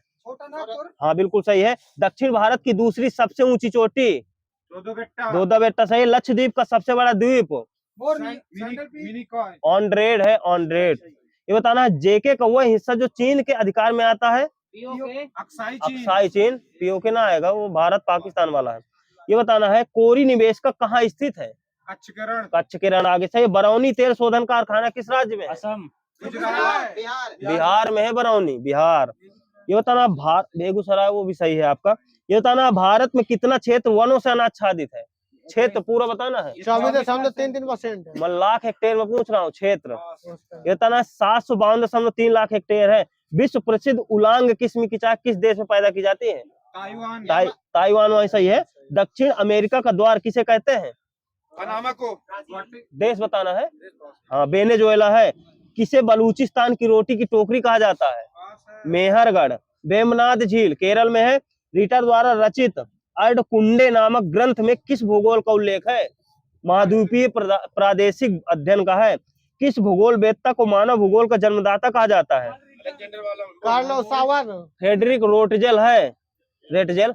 हाँ बिल्कुल सही है। दक्षिण भारत की दूसरी सबसे ऊंची चोटी? दोदा बेट्टा सही है। लक्षद्वीप का सबसे बड़ा द्वीप? ऑनड्रेड है, ऑनड्रेड। ये बताना है जेके का वह हिस्सा जो चीन के अधिकार में आता है? अक्साई चीन। पीओके ना आएगा, वो भारत पाकिस्तान वाला है। ये बताना है कोरी निवेश का कहाँ स्थित है? कच्छ के रण आगे सही। बरौनी तेल शोधन कारखाना किस राज्य में है? असम। बिहार में है बरौनी, बिहार। ये बताना बेगूसराय, वो भी सही है आपका। ये बताना भारत में कितना क्षेत्र वनों से अनाच्छादित है? क्षेत्र पूरा बताना है। 24.33% मैं लाख हेक्टेयर में पूछ रहा हूँ क्षेत्र। ये बताना 752.3 लाख हेक्टेयर है। विश्व प्रसिद्ध उलांग किस्म की चाय किस देश में पैदा की जाती है? ताइवान वही सही है। दक्षिण अमेरिका का द्वार किसे कहते हैं? पनामा को। देश बताना है। हाँ वेनेजुएला है। किसे बलूचिस्तान की रोटी की टोकरी कहा जाता है? मेहरगढ़। वेमनाथ झील केरल में है। रीटर द्वारा रचित अर्धकुंडे नामक ग्रंथ में किस भूगोल का उल्लेख है? महाद्वीपीय प्रादेशिक अध्ययन का है। किस भूगोल वेत्ता को मानव भूगोल का जन्मदाता कहा जाता है? कार्लो सावर फ्रेडरिक रोटजेल है, रेटजेल।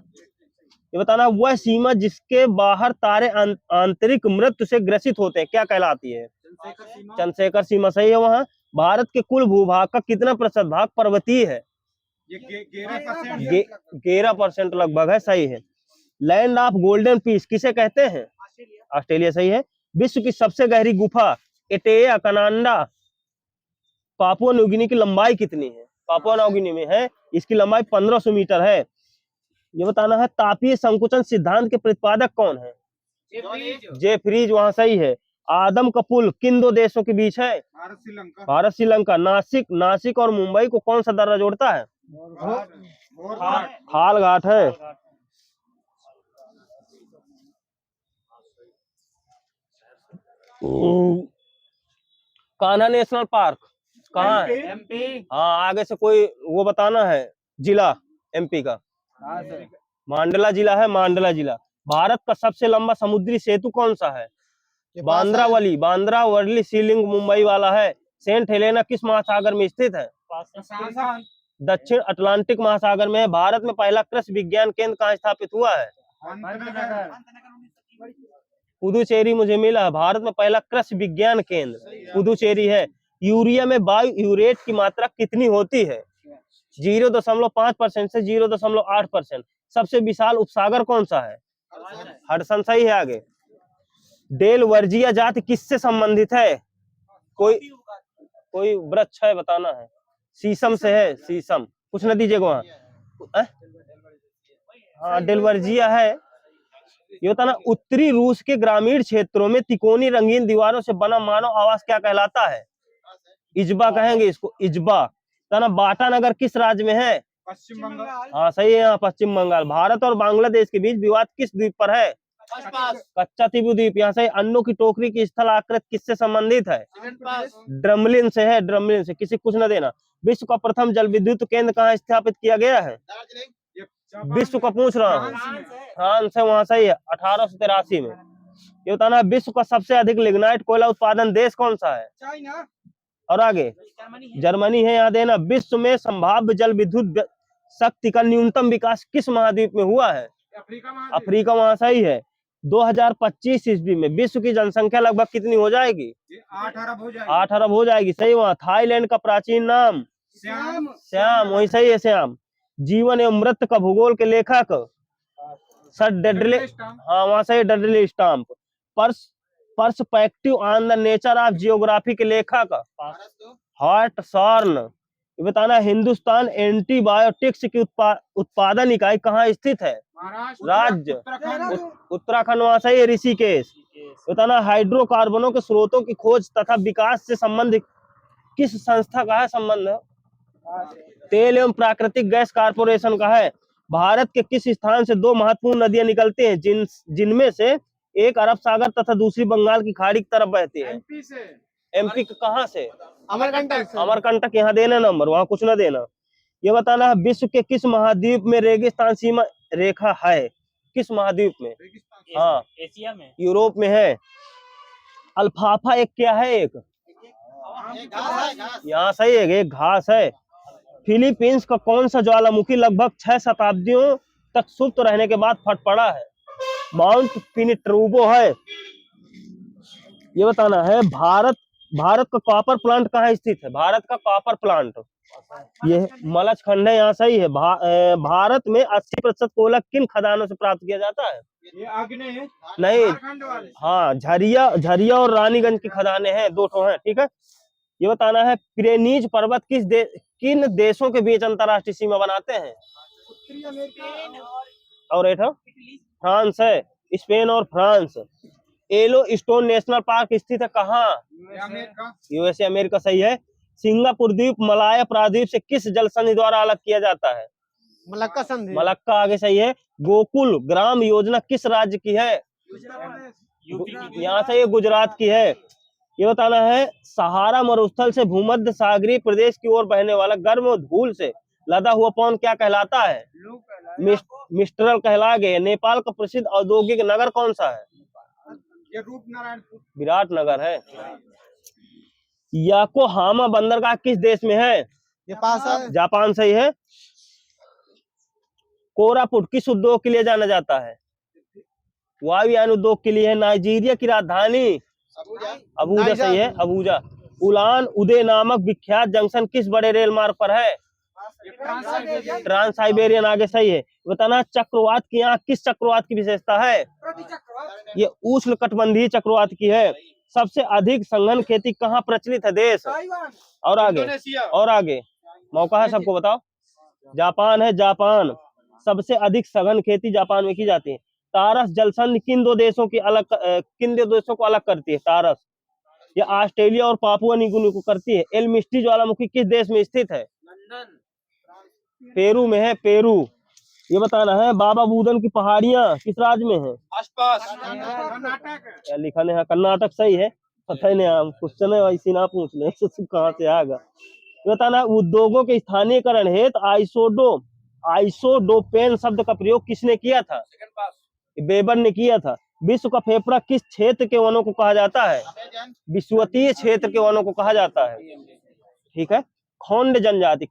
ये बताना वह सीमा जिसके बाहर तारे आंतरिक मृत्यु से ग्रसित होते हैं क्या कहलाती है? चंद्रशेखर सीमा सही है। वहाँ भारत के कुल भूभाग का कितना प्रतिशत भाग पर्वतीय है? 11% लगभग है, सही है। लैंड ऑफ गोल्डन पीस किसे कहते हैं? ऑस्ट्रेलिया सही है। विश्व की सबसे गहरी गुफा एटेया कनाडा पापुआ न्यूगिनी की लंबाई कितनी है? पापुआ न्यूगिनी में है, इसकी लंबाई 1500 मीटर है। ये बताना है तापीय संकुचन सिद्धांत के प्रतिपादक कौन है? जेफ्रीज, वहां सही है। आदम का पुल किन 2 देशों के बीच है? भारत श्रीलंका। नासिक और मुंबई को कौन सा दर्रा जोड़ता है? खाल घाट है। कान्हा नेशनल पार्क कहाँ है? हाँ, आगे से कोई वो बताना है जिला एमपी का। मांडला जिला है, मांडला जिला। भारत का सबसे लंबा समुद्री सेतु कौन सा है? बांद्रावली सीलिंग मुंबई वाला है। सेंट हेलेना किस महासागर में स्थित है? दक्षिण अटलांटिक महासागर में है। भारत में पहला कृषि विज्ञान केंद्र कहाँ स्थापित हुआ है? पुदुचेरी मुझे मिला है। भारत में पहला कृषि विज्ञान केंद्र पुदुचेरी है। यूरिया में बायो यूरेट की मात्रा कितनी होती है? 0.5% से 0.8%। सबसे विशाल उपसागर कौन सा है? हडसन सही है। आगे, डेलवर्जिया जाति किससे संबंधित है? कोई वृक्ष है, बताना है। शीशम से है, शीशम। कुछ न दीजिएगा वहां। हाँ, डेलवर्जिया है। ये बताना, उत्तरी रूस के ग्रामीण क्षेत्रों में तिकोनी रंगीन दीवारों से बना मानव आवास क्या कहलाता है? इजबा कहेंगे इसको, इजबा। बताना, बाटा नगर किस राज्य में है? पश्चिम बंगाल। हाँ सही है, यहाँ पश्चिम बंगाल। भारत और बांग्लादेश के बीच विवाद किस द्वीप पर है? कच्चा तीबू द्वीप। यहाँ से अन्नों की टोकरी की स्थल आकृति किससे संबंधित है? ड्रमलिन से है, ड्रमलिन से। किसी कुछ न देना। विश्व का प्रथम जल विद्युत केंद्र कहाँ स्थापित किया गया है? विश्व का पूछ रहा हूँ। फ्रांस है, वहां सही है, 1883 में। ये बताना, विश्व का सबसे अधिक लिग्नाइट कोयला उत्पादन देश कौन सा है? चाइना। और आगे, जर्मनी है। यहाँ देना, विश्व में संभाव्य जल विद्युत शक्ति का न्यूनतम विकास किस महाद्वीप में हुआ है? अफ्रीका, वहां सही है। 2025 ईस्वी में विश्व की जनसंख्या लगभग कितनी हो जाएगी? 8 अरब हो जाएगी। 8 अरब हो जाएगी, सही। वहाँ थाईलैंड का प्राचीन नाम? श्याम, वही सही है, श्याम। जीवन एवं मृत्यु का भूगोल के लेखक? सर डेडले, हाँ वहां सही, Dudley Stamp. Perspective on the nature of geography के लेखक? Hartshorne. ये बताना, हिंदुस्तान एंटीबायोटिक्स की उत्पादन इकाई कहाँ स्थित है? राज्य उत्तराखंड, वहां सही है, ऋषिकेश। बताना, हाइड्रोकार्बनों के स्रोतों की खोज तथा विकास से संबंधित किस संस्था का है संबंध? तेल एवं प्राकृतिक गैस कारपोरेशन का है। भारत के किस स्थान से दो महत्वपूर्ण नदियां निकलती हैं, जिनमें से एक अरब सागर तथा दूसरी बंगाल की खाड़ी की तरफ बहती है? एमपी से। एमपी कहाँ से? अमरकंटक। अमरकंटक। यहाँ देना नंबर, वहां कुछ न देना। ये बताना है, विश्व के किस महाद्वीप में रेगिस्तान सीमा रेखा है? किस महाद्वीप में? हाँ, एशिया में। यूरोप में है। अल्फाफा एक क्या है? एक यहाँ सही है, एक घास है। फिलीपींस का कौन सा ज्वालामुखी लगभग 6 शताब्दियों तक सुप्त रहने के बाद फट पड़ा है? माउंट पिनिट्रूबो है। ये बताना है, भारत का कॉपर प्लांट कहाँ स्थित है? भारत का कॉपर प्लांट ये मलच खंड है, यहाँ सही है। भारत में 80% कोयला किन खदानों से प्राप्त किया जाता है? ये आग्नेय है। नहीं, झारखंड वाले। हाँ, झरिया और रानीगंज की खदानें हैं, 2 ठो हैं, ठीक है। ये बताना है, पिरेनीज पर्वत किन देशों के बीच अंतरराष्ट्रीय सीमा बनाते हैं? उत्तरी अमेरिका और एक फ्रांस है, स्पेन और France. Yellow stone national park स्थित है कहाँ? अमेरिका। यूएसए, अमेरिका सही है। सिंगापुर द्वीप मलाया प्राद्वीप से किस जल संधि द्वारा अलग किया जाता है? मलक्का संधि। मलक्का, आगे सही है। गोकुल ग्राम योजना किस राज्य की है? यहाँ से ये गुजरात की है। ये बताना है, सहारा मरुस्थल से भूमध्य सागरीय प्रदेश की ओर बहने वाला गर्म धूल से लदा हुआ पवन क्या कहलाता है? मिस्ट्रल कहला गया। नेपाल का प्रसिद्ध औद्योगिक नगर कौन सा है? ये रूपनारायणपुर। विराट नगर है। योकोहामा बंदरगाह किस देश में है? ये पास है। जापान सही है। कोरापुट किस उद्योग के लिए जाना जाता है? वायुयान उद्योग के लिए है। नाइजीरिया की राजधानी? अबूजा सही है, अबूजा। उलान उदे नामक विख्यात जंक्शन किस बड़े रेल मार्ग पर है? ट्रांस साइबेरियन, आगे सही है। बताना, चक्रवात की आंख किस चक्रवात की विशेषता है? ये उष्ण कटिबंधीय चक्रवात की है। सबसे अधिक संघन खेती कहाँ प्रचलित है देश? और आगे मौका है सबको, बताओ। जापान है, जापान। सबसे अधिक सघन खेती जापान में की जाती है। तारस जलसंधि किन दो देशों को अलग करती है? तारस ये ऑस्ट्रेलिया और पापुआ न्यूगिनी को करती है। एल मिस्टी ज्वालामुखी किस देश में स्थित है? पेरू में है, पेरू। ये बताना है, बाबा बूदन की पहाड़ियां किस राज्य में है? कर्नाटक। क्या लिखा है? कर्नाटक सही है। पता ही नहीं, हम क्वेश्चन है वैसी ना पूछ ले तो कहाँ से आएगा। ये बताना, उद्योगों के स्थानीयकरण हेतु आइसोडोपेन शब्द का प्रयोग किसने किया था? वेबर ने किया था। विश्व का फेफड़ा किस क्षेत्र के वनों को कहा जाता है? विषुवतीय क्षेत्र के वनों को कहा जाता है। ठीक है। खौंड जनजाति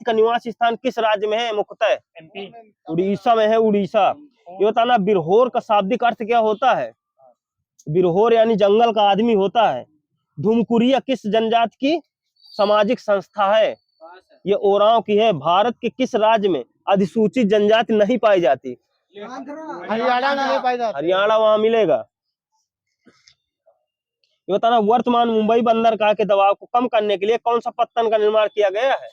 का निवास स्थान किस राज्य में है मुख्यतः? उड़ीसा में है, उड़ीसा। ये बताना, बिरहोर का शाब्दिक अर्थ क्या होता है? बिरहोर यानी जंगल का आदमी होता है। धुमकुरिया किस जनजाति की सामाजिक संस्था है? ये ओरांव की है। भारत के किस राज्य में अधिसूचित जनजाति नहीं पाई जाती? हरियाणा में नहीं पाई जाती। हरियाणा, वहां मिलेगा। ये बताना, वर्तमान मुंबई बंदरगाह के दबाव को कम करने के लिए कौन सा पत्तन का निर्माण किया गया है?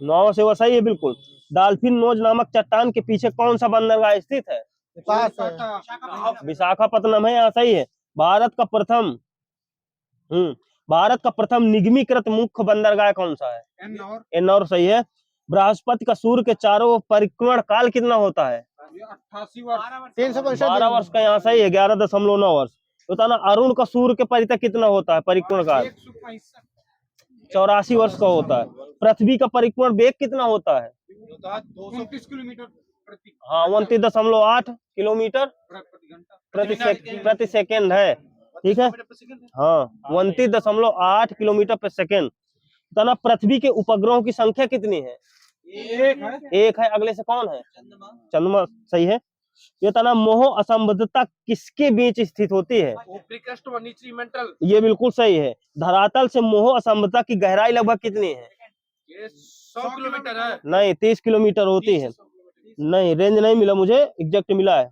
नौ सेवा, सही है बिल्कुल। डॉल्फिन नोज नामक चट्टान के पीछे कौन सा बंदरगाह स्थित है? विशाखापत्तनम है, यहाँ सही है। भारत का प्रथम निगमीकृत मुख्य बंदरगाह कौन सा है? एन्नौर, सही है। बृहस्पति का सूर्य के चारों ओर परिक्रमण काल कितना होता है? 88 वर्ष। 365 वर्ष का, यहाँ सही है, 11.9 वर्ष। बताना, अरुण का सूर्य के परितः कितना होता है परिक्रमण काल? 84 वर्ष का होता है। पृथ्वी का परिक्रमण वेग कितना होता है? 29 किलोमीटर प्रति। हाँ, 29.8 किलोमीटर प्रति सेकेंड है। ठीक है, हाँ, 29.8 किलोमीटर प्रति सेकेंड। बताना, पृथ्वी के उपग्रहों की संख्या कितनी है? एक है। अगले से कौन है? चंद्रमा, सही है। ये बताना, मोह असंबद्धता किसके बीच स्थित होती है? ये बिल्कुल सही है। धरातल से मोह असंबद्धता की गहराई लगभग कितनी है? 100 किलोमीटर है। नहीं, 30 किलोमीटर होती है। नहीं, रेंज नहीं मिला मुझे, एग्जैक्ट मिला है।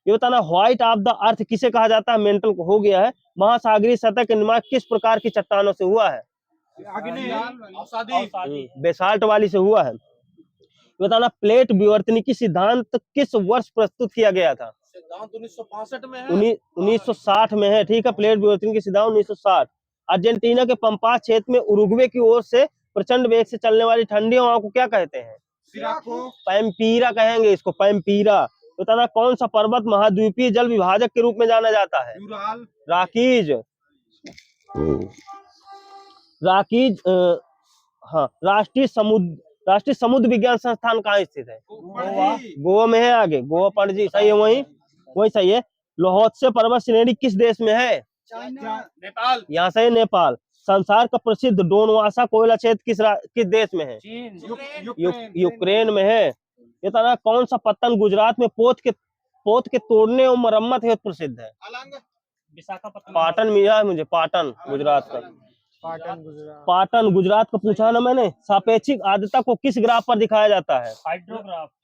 ये बताना, व्हाइट ऑफ द अर्थ किसे कहा जाता है? मेंटल हो गया है। महासागरीय सतह का निर्माण किस प्रकार की चट्टानों से हुआ है? बेसाल्ट वाली से हुआ है। बताना, प्लेट विवर्तनिकी सिद्धांत किस वर्ष प्रस्तुत किया गया था? सिद्धांत 1965 में है। 1960 में है। ठीक है, प्लेट विवर्तनिकी सिद्धांत 1960। अर्जेंटीना के पंपास क्षेत्र में उरुग्वे की ओर से प्रचंड वेग से चलने वाली ठंडी हवा को क्या कहते हैं? पैम्पीरा कहेंगे इसको, पैम्पीरा। बताना, कौन सा पर्वत महाद्वीपीय जल विभाजक के रूप में जाना जाता है? राकीज। हाँ, राष्ट्रीय समुद्र विज्ञान संस्थान कहाँ स्थित है? गोवा में है। आगे गोवा, पणजी, सही है, वही सही है। लोहोत्से पर्वत श्रेणी किस देश में है? नेपाल। यहाँ से नेपाल। संसार का प्रसिद्ध डोनवासा कोयला क्षेत्र किस देश में है? यूक्रेन में है। ये बताना, कौन सा पत्तन गुजरात में पोत के तोड़ने और मरम्मत हेतु प्रसिद्ध है? पाटन मिला है मुझे, पाटन गुजरात का। पाटन गुजरात का पूछा ना मैंने। सापेक्षिक आर्द्रता को किस ग्राफ पर दिखाया जाता है?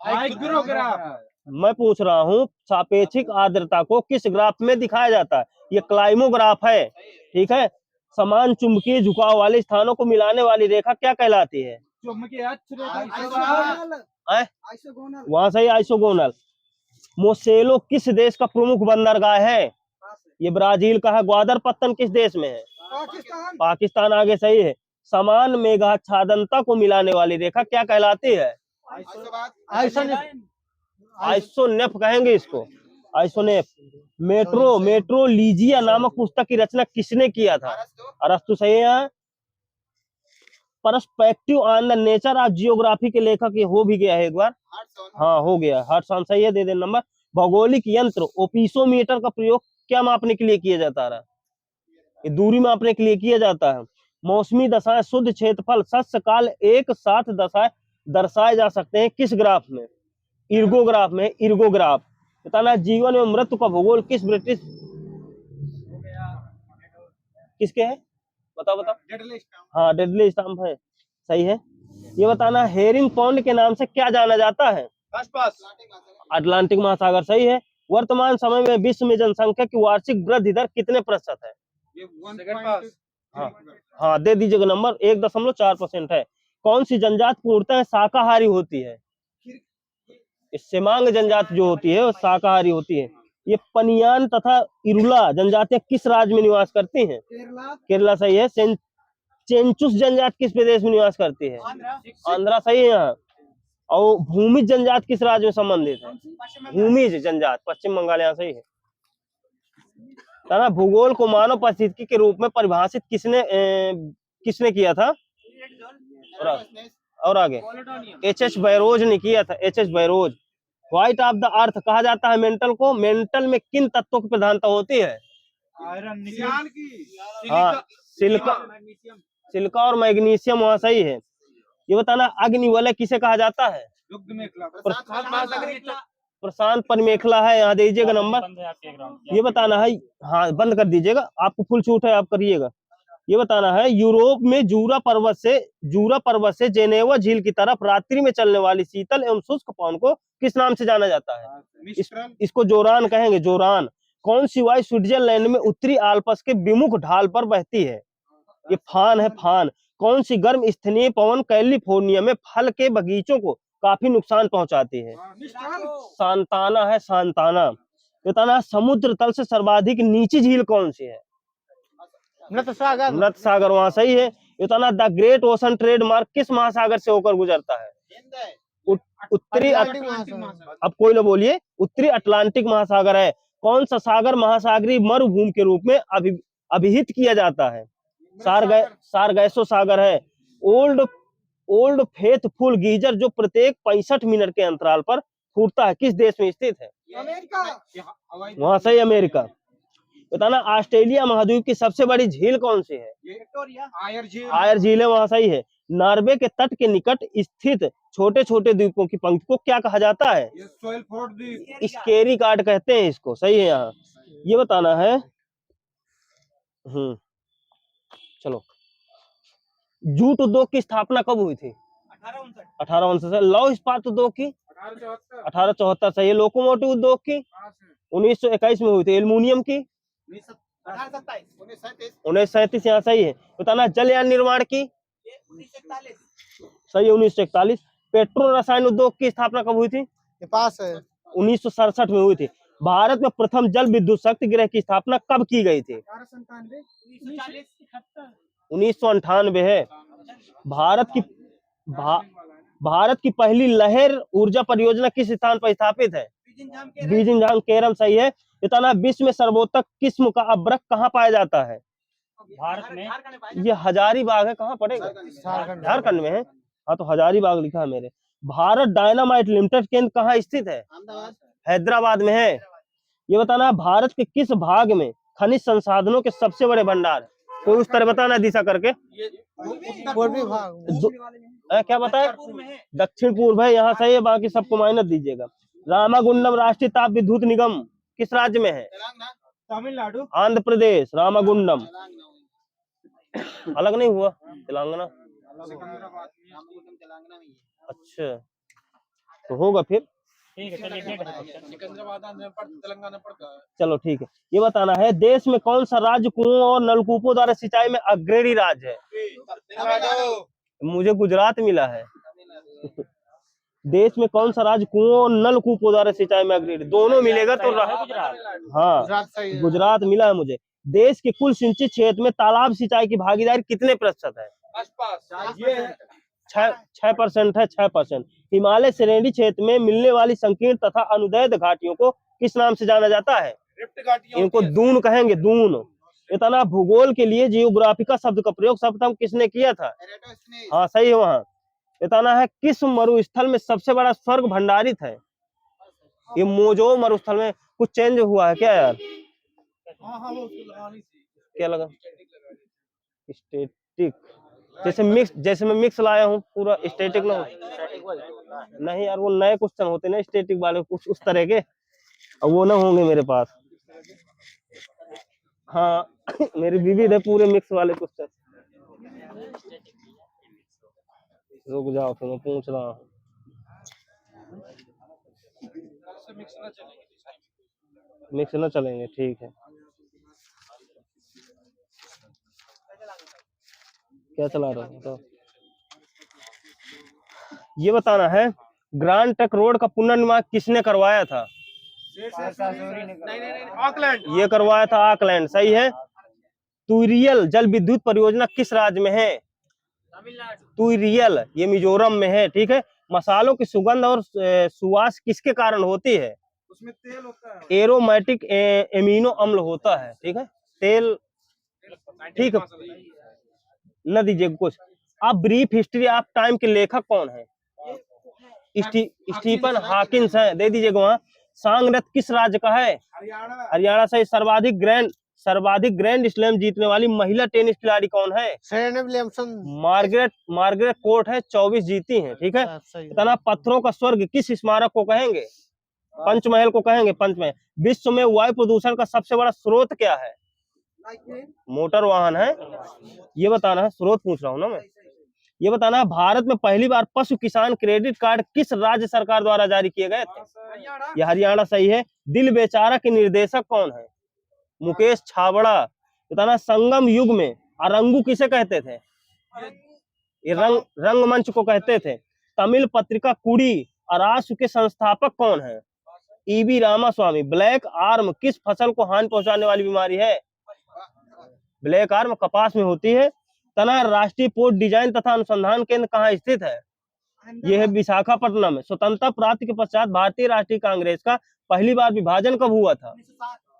हाइड्रोग्राफ। मैं पूछ रहा हूँ, सापेक्षिक आर्द्रता को किस ग्राफ में दिखाया जाता है? ये क्लाइमोग्राफ है। ठीक है। समान चुंबकीय झुकाव वाले स्थानों को मिलाने वाली रेखा क्या कहलाती है? वहां से आइसोगोनल। मोसेलो किस देश का प्रमुख बंदरगाह है? ये ब्राजील का है। ग्वादर पत्तन किस देश में है? पाकिस्तान। आगे सही है। समान मेघाच्छादनता को मिलाने वाली रेखा क्या कहलाती है? आइसोनेफ कहेंगे इसको, आइसोनेफ। मेट्रोलीजिया नामक पुस्तक की रचना किसने किया था? अरस्तु, सही है। Perspective on the nature of geography के लेखक ये हो भी गया है एक बार। हाँ, हो गया। हॉटसन, सही है, दे दे नंबर। भौगोलिक यंत्र ओपिसोमीटर का प्रयोग क्या मापने के लिए किया जाता है? ये दूरी मापने के लिए किया जाता है। मौसमी दशाएं, शुद्ध क्षेत्रफल, शस्य काल एक साथ दर्शाए जा सकते हैं किस ग्राफ में? इर्गोग्राफ में। इर्गोग्राफ। बताना, जीवन एवं मृत्यु का भूगोल किस ब्रिटिश किसके है? बताओ। हाँ, डेडली स्टैम्प है, सही है। ये बताना, हेरिंग पॉन्ड के नाम से क्या जाना जाता है? अटलांटिक महासागर, सही है। वर्तमान समय में विश्व में जनसंख्या की वार्षिक वृद्धि दर कितने प्रतिशत है? हाँ, दे दीजिएगा नंबर। 1.4% है। कौन सी जनजाति पूर्णतः शाकाहारी होती है? सेमांग जनजाति जो होती है वो शाकाहारी होती है। ये पनियान तथा इरुला जनजातियां किस राज्य में निवास करती हैं? केरला, सही है। चेंचुस जनजाति किस प्रदेश में निवास करती है? आंध्रा, सही है यहाँ। और भूमिज जनजाति किस राज्य में संबंधित है? भूमिज जनजाति पश्चिम बंगाल, यहाँ सही है। ना भूगोल को मानव पारिस्थितिकी के रूप में परिभाषित किसने किया था? और आगे एच बैरोज ने किया था, H barrows. White of the earth कहा जाता है मेंटल को। मेंटल में किन तत्वों की प्रधानता होती है? आयरन हाँ, सिलिका और मैग्नीशियम वहाँ सही है। ये बताना अग्निवलय किसे कहा जाता है? प्रशांत परिमेखला है, यहाँ दीजिएगा नंबर। ये बताना है, हाँ बंद कर दीजिएगा, आपको फुल छूट है, आप करिएगा। ये बताना है यूरोप में जूरा पर्वत से जेनेवा झील की तरफ रात्रि में चलने वाली शीतल एवं शुष्क पवन को किस नाम से जाना जाता है? इसको जोरान कहेंगे, जोरान। कौन सी वायु स्विट्जरलैंड में उत्तरी आल्प्स के विमुख ढाल पर बहती है? ये फान है, फान। कौन सी गर्म स्थनीय पवन कैलिफोर्निया में फल के बगीचों को काफी नुकसान पहुंचाती है? सांताना है, सांताना। बताना समुद्र तल से सर्वाधिक नीची झील कौन सी है? मृत सागर। मृत सागर वहाँ सही है। बताना द ग्रेट ओशन ट्रेडमार्क किस महासागर से होकर गुजरता है? उत्तरी अब कोई ना बोलिए, उत्तरी अटलांटिक महासागर है। कौन सा सागर महासागरीय मरुभूमि के रूप में अभिहित किया जाता है? सारगैसो सागर है। ओल्ड फेथफुल गीजर जो प्रत्येक 65 मिनट के अंतराल पर फूटता है किस देश में स्थित है? वहाँ सही, अमेरिका। बताना ऑस्ट्रेलिया महाद्वीप की सबसे बड़ी झील कौन सी है? आयर झील है, वहाँ सही है। नॉर्वे के तट के निकट स्थित छोटे छोटे द्वीपों की पंक्ति को क्या कहा जाता है? स्केरी कार्ड कहते हैं इसको, सही है यहाँ। ये बताना है, चलो, जूट उद्योग की स्थापना कब हुई थी? 1859। लौह इस्पात उद्योग की 1874 सही है। लोकोमोटिव उद्योग की 1921 में हुई थी। एल्युमिनियम की 1937 यहाँ सही है। बताना जलयान निर्माण की सही है, 1941। पेट्रो रसायन उद्योग की स्थापना कब हुई थी? पास है, 1967 में हुई थी। भारत में प्रथम जल विद्युत शक्ति गृह की स्थापना कब की गई थी? 1998 है। भारत की पहली लहर ऊर्जा परियोजना किस स्थान पर स्थापित है? बीजिंगजाम, केरल सही है। बताना विश्व में सर्वोत्तम किस्म का अभ्रक कहाँ पाया जाता है? भारत में। ये हजारीबाग है, कहाँ पड़ेगा? झारखंड में है। हाँ तो हजारीबाग लिखा है मेरे। भारत डायनामाइट लिमिटेड केंद्र कहाँ स्थित है? हैदराबाद में है। ये बताना भारत के किस भाग में खनिज संसाधनों के सबसे बड़े भंडार है? कोई उस तरह बताना दिशा करके। पूर्वी भाग। क्या बताए? दक्षिण पूर्व है, यहाँ सही है, बाकी सबको माइनस दीजिएगा। रामागुंडम राष्ट्रीय ताप विद्युत निगम किस राज्य में है? तमिलनाडु, आंध्र प्रदेश। रामागुंडम अलग नहीं हुआ, तेलंगाना। अच्छा तो होगा फिर, चलो ठीक है। ये बताना है देश में कौन सा राज्य कुओं और नलकूपों द्वारा सिंचाई में अग्रणी राज्य है? मुझे गुजरात मिला है। देश में कौन सा राज्य कुओं और नलकूपों द्वारा सिंचाई में अग्रणी? दोनों मिलेगा तो हाँ, गुजरात मिला है मुझे। देश के कुल सिंचित क्षेत्र में तालाब सिंचाई की भागीदारी कितने प्रतिशत है? 6% है, 6%। हिमालय श्रेणी क्षेत्र में मिलने वाली संकीर्ण तथा अनुदैर्ध्य घाटियों को किस नाम से जाना जाता है? इनको दून कहेंगे, दून। इतना भूगोल के लिए जियोग्राफिका शब्द का प्रयोग सर्वप्रथम किसने किया था? हाँ सही है वहाँ। इतना है किस मरुस्थल में सबसे बड़ा स्वर्ग भंडारित है? ये मोजो मरुस्थल में। कुछ चेंज हुआ है क्या यार? क्या लगा? स्टैटिक, जैसे मैं मिक्स लाया हूँ, पूरा स्टैटिक ना हो। नहीं यार, वो नए क्वेश्चन होते ना स्टैटिक वाले, कुछ उस तरह के, अब वो ना होंगे मेरे पास। हाँ मेरी विविध है पूरे मिक्स वाले क्वेश्चन। रुक जाओ फिर मैं पूछ रहा हूँ। मिक्स ना चलेंगे, ठीक है। क्या चला रहा हूँ? तो ये बताना है ग्रांड ट्रंक रोड का पुनर्निर्माण किसने करवाया था? ऑकलैंड। ये करवाया था ऑकलैंड, सही है। तुरियल जल विद्युत परियोजना किस राज्य में है? तुरियल, ये मिजोरम में है, ठीक है। मसालों की सुगंध और सुवास किसके कारण होती है? उसमें तेल होता है। एरोमेटिक एमिनो अम्ल होता है, ठीक है, तेल, ठीक है, न दीजिए कुछ। आप ब्रीफ हिस्ट्री ऑफ टाइम के लेखक कौन है? स्टीफन हॉकिंस है, दे दीजिएगा वहाँ। सांग रथ किस राज्य का है? हरियाणा। हरियाणा से। सर्वाधिक ग्रैंड स्लैम जीतने वाली महिला टेनिस खिलाड़ी कौन है? Serena Williamson. मार्गरेट कोर्ट है, 24 जीती हैं, ठीक है। सही। बताना पत्थरों का स्वर्ग किस स्मारक को कहेंगे? पंचमहल को कहेंगे, पंचमहल। विश्व में वायु प्रदूषण का सबसे बड़ा स्रोत क्या है? मोटर वाहन है, ये बताना है, स्रोत पूछ रहा हूँ ना मैं। ये बताना है भारत में पहली बार पशु किसान क्रेडिट कार्ड किस राज्य सरकार द्वारा जारी किए गए थे? ये हरियाणा सही है। दिल बेचारा के निर्देशक कौन है? मुकेश छाबड़ा। बताना संगम युग में अरंगू किसे कहते थे? ये रंगमंच को कहते थे। तमिल पत्रिका कुड़ी अरासु के संस्थापक कौन है? ईबी रामास्वामी। ब्लैक आर्म किस फसल को हानि पहुंचाने वाली बीमारी है? ब्लैक आर्म कपास में होती है। तना राष्ट्रीय पोर्ट डिजाइन तथा अनुसंधान केंद्र कहाँ स्थित है? यह है विशाखापट्टनम में। स्वतंत्रता प्राप्ति के पश्चात भारतीय राष्ट्रीय कांग्रेस का पहली बार विभाजन कब हुआ था?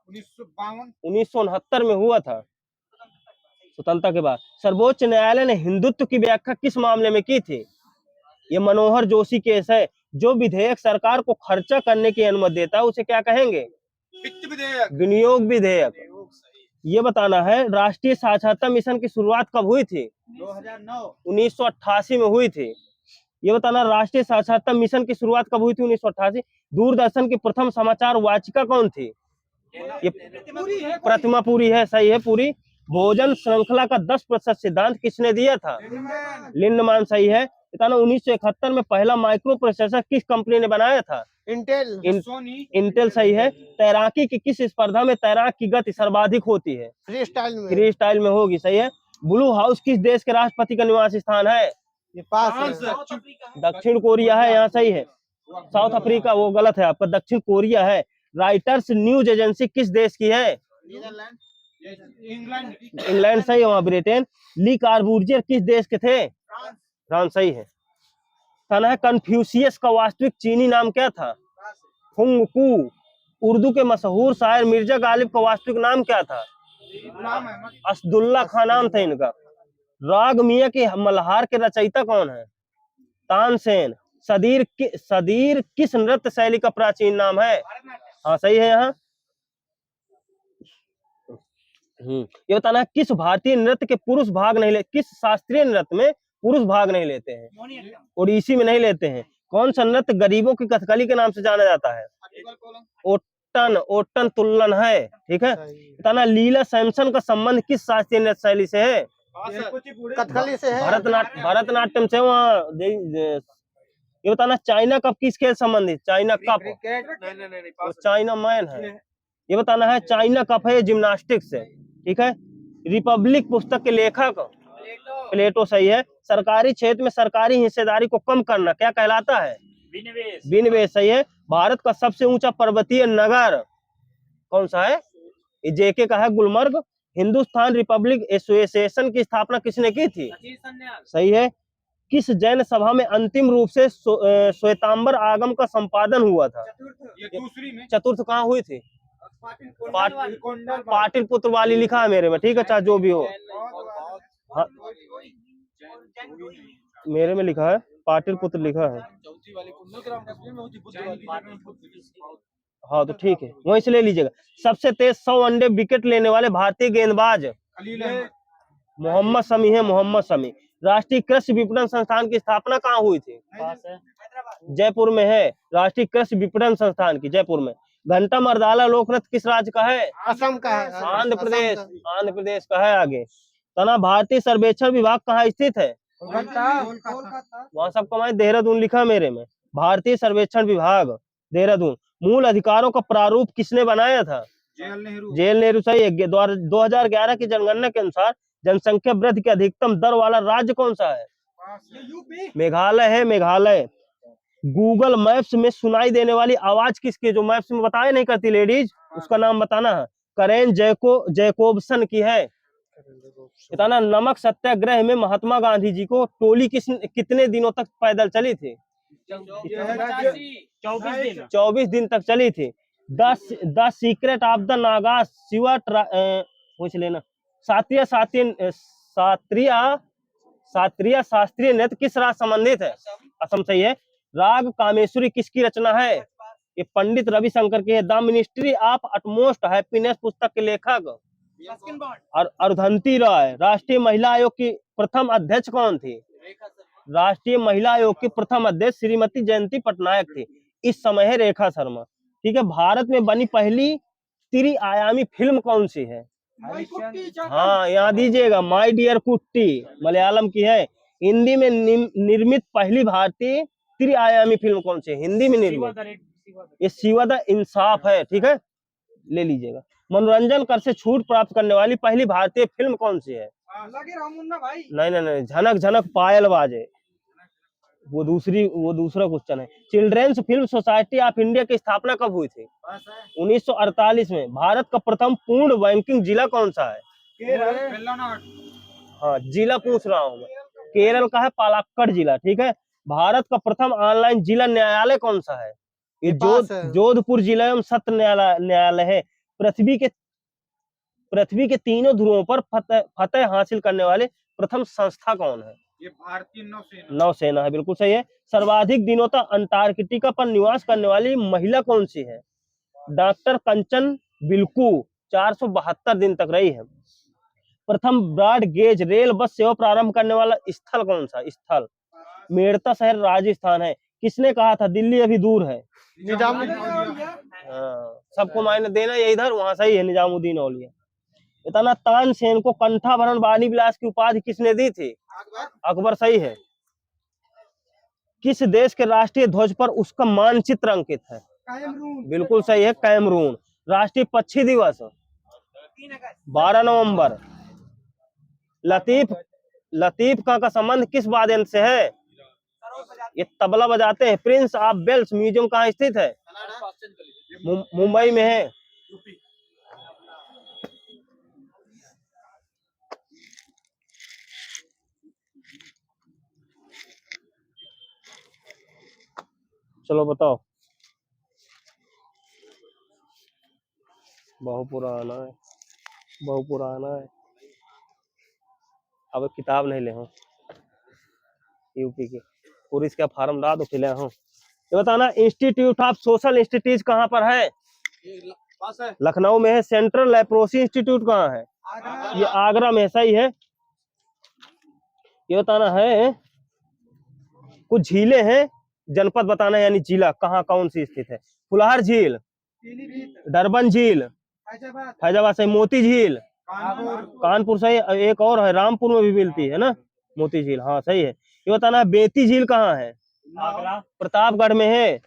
1969 में हुआ था, स्वतंत्रता के बाद। सर्वोच्च न्यायालय ने हिंदुत्व की व्याख्या किस मामले में की थी? ये मनोहर जोशी केस है। जो विधेयक सरकार को खर्चा करने की अनुमति देता है उसे क्या कहेंगे? विनियोग विधेयक। ये बताना है राष्ट्रीय साक्षरता मिशन की शुरुआत कब हुई थी? 2009। 1988 में हुई थी। ये बताना राष्ट्रीय साक्षरता मिशन की शुरुआत कब हुई थी? 1988। दूरदर्शन की प्रथम समाचार वाचिका कौन थी? ये प्रतिमा पुरी है, सही है, पूरी। भोजन श्रृंखला का 10% सिद्धांत किसने दिया था? लिंडमान, सही है। बताना 1971 में पहला माइक्रो प्रोसेसर किस कंपनी ने बनाया था? इंटेल, सही है। तैराकी की किस स्पर्धा में तैराक की गति सर्वाधिक होती है? फ्री स्टाइल में होगी, सही है। ब्लू हाउस किस देश के राष्ट्रपति का निवास स्थान है? ये पास है। दक्षिण कोरिया है, यहाँ सही है। साउथ अफ्रीका वो गलत है आपका, दक्षिण कोरिया है। राइटर्स न्यूज एजेंसी किस देश की है? इंग्लैंड, सही है, वहाँ ब्रिटेन। ली कार्बूजियर किस देश के थे? फ्रांस, सही है। कन्फ्यूशियस का वास्तविक चीनी नाम क्या था? फुंगकू। उर्दू के मशहूर शायर मिर्जा गालिब का वास्तविक नाम क्या था? असदुल्ला खान नाम था इनका। राग मियां के मल्हार के रचयिता कौन है? तानसेन। सदीर किस नृत्य शैली का प्राचीन नाम है? हाँ, सही है यहाँ। ये बताना किस भारतीय नृत्य के पुरुष भाग नहीं ले, किस शास्त्रीय नृत्य में पुरुष भाग नहीं लेते हैं? ओडिसी में नहीं लेते हैं। कौन सा नृत्य गरीबों की कथकली के नाम से जाना जाता है? ओट्टन तुल्लन है, ठीक है। बताना लीला सैमसन का संबंध किस शास्त्रीय नृत्य शैली से है? कथकली से है। भरतनाट्यम से। वहाँ ये बताना चाइना कप किस खेल संबंधित? चाइना कप, चाइना मैन है। ये बताना है चाइना कप है जिम्नास्टिक्स से, ठीक है। रिपब्लिक पुस्तक के लेखक प्लेटो, सही है। सरकारी क्षेत्र में सरकारी हिस्सेदारी को कम करना क्या कहलाता है? विनिवेश, सही है। भारत का सबसे ऊंचा पर्वतीय नगर कौन सा है? ये जेके का है, गुलमर्ग। हिंदुस्तान रिपब्लिक एसोसिएशन की स्थापना किसने की थी? सही है। किस जैन सभा में अंतिम रूप से श्वेतांबर आगम का संपादन हुआ था? चतुर्थ कहाँ हुई थी? पाटिल पुत्र वाली लिखा है मेरे में, ठीक है, चाहे जो भी हो। हाँ, मेरे में लिखा है पाटिल पुत्र लिखा है। हाँ तो ठीक है, वहीं से ले लीजिएगा। सबसे तेज 100 अंडे विकेट लेने वाले भारतीय गेंदबाज मोहम्मद शमी है, मोहम्मद शमी। राष्ट्रीय कृषि विपणन संस्थान की स्थापना कहाँ हुई थी? जयपुर में है, राष्ट्रीय कृषि विपणन संस्थान की, जयपुर में। घंटा मर्दाला लोकनृत्य किस राज्य का है? असम का है। आंध्र प्रदेश का है। आगे तना भारतीय सर्वेक्षण विभाग कहाँ स्थित है? वहाँ सब कमाए, देहरादून लिखा मेरे में। भारतीय सर्वेक्षण विभाग देहरादून। मूल अधिकारों का प्रारूप किसने बनाया था? जेल नेहरू, सही है। 2011 की जनगणना के अनुसार जनसंख्या वृद्धि की अधिकतम दर वाला राज्य कौन सा है? मेघालय है, मेघालय। गूगल मैप्स में सुनाई देने वाली आवाज किसकी, जो मैप्स में बताया नहीं करती लेडीज, उसका नाम बताना है। करेन जैकोबसन की है। बताना नमक सत्याग्रह में महात्मा गांधी जी को टोली कितने दिनों तक पैदल चली थी? 24 दिन तक चली थी। The secret of the Naga Shiva पूछ लेना। शास्त्रीय शास्त्रीय शास्त्रीय शास्त्रीय शास्त्रीय नृत्य किस राग संबंधित है? असम सही है। राग कामेश्वरी किसकी रचना है? ये पंडित रविशंकर की है। The ministry of utmost happiness पुस्तक के लेखक अरुंधति रॉय। राष्ट्रीय महिला आयोग की प्रथम अध्यक्ष कौन थी? राष्ट्रीय महिला आयोग की प्रथम अध्यक्ष श्रीमती जयंती पटनायक थी। इस समय है रेखा शर्मा। ठीक है। भारत में बनी पहली त्रिआयामी फिल्म कौन सी है? हाँ, यहाँ दीजिएगा, माय डियर कुट्टी, मलयालम की है। हिंदी में निर्मित पहली भारतीय त्रिआयामी फिल्म कौन सी है? हिंदी में निर्मित ये शिवा द इंसाफ है। ठीक है, ले लीजिएगा। मनोरंजन कर से छूट प्राप्त करने वाली पहली भारतीय फिल्म कौन सी है? नहीं नहीं नहीं, झनक झनक पायल बाजे, वो दूसरा क्वेश्चन है। Children's film society of India की स्थापना कब हुई थी? 1948 में। भारत का प्रथम पूर्ण बैंकिंग जिला कौन सा है? हाँ, जिला पूछ रहा हूँ मैं। केरल का है पालक्कड़ जिला। ठीक है। भारत का प्रथम ऑनलाइन जिला न्यायालय कौन सा है? ये जोधपुर जिला एवं सत्र न्यायालय है। पृथ्वी के तीनों ध्रुवों पर फतह हासिल करने वाले प्रथम संस्था कौन है? ये भारतीय नौसेना है। बिल्कुल सही है। सर्वाधिक दिनों तक अंटार्कटिका पर निवास करने वाली महिला कौन सी है? डॉक्टर कंचन बिल्कू 472 दिन तक रही है। प्रथम ब्रॉड गेज रेल बस सेवा प्रारंभ करने वाला स्थल कौन सा? स्थल मेड़ता शहर राजस्थान है। किसने कहा था दिल्ली अभी दूर है? सबको मायने देना, ये इधर वहां सही है, निजामुद्दीन औलिया। इतना तानसेन को कंठाभरण वाणी विलास की उपाधि किसने दी थी? अकबर सही है। किस देश के राष्ट्रीय ध्वज पर उसका मानचित्र अंकित है? बिल्कुल सही है, कैमरून। राष्ट्रीय पक्षी दिवस 12 नवंबर। लतीफ का संबंध किस वाद्ययंत्र से है? ये तबला बजाते हैं। प्रिंस ऑफ वेल्स म्यूजियम कहाँ स्थित है? मुंबई में है। चलो बताओ। बहु पुराना है। अब किताब नहीं ले हूँ यूपी की, पूरी इसका फार्म ला दो खिले हूँ। ये बताना, इंस्टीट्यूट ऑफ सोशल इंस्टीट्यूट कहाँ पर है? लखनऊ में है। सेंट्रल लेप्रोसी इंस्टीट्यूट कहाँ है? ये आगरा में। सही है। ये बताना है, कुछ झीलें हैं, जनपद बताना है, यानी जिला कहाँ कौन सी स्थित है? फुलहर झील, डरबन झील, फैजाबाद से मोती झील, कानपुर सही। एक और है, रामपुर में भी मिलती है ना मोती झील। हाँ सही है। ये बताना है, बेती झील कहाँ है? प्रतापगढ़ में है।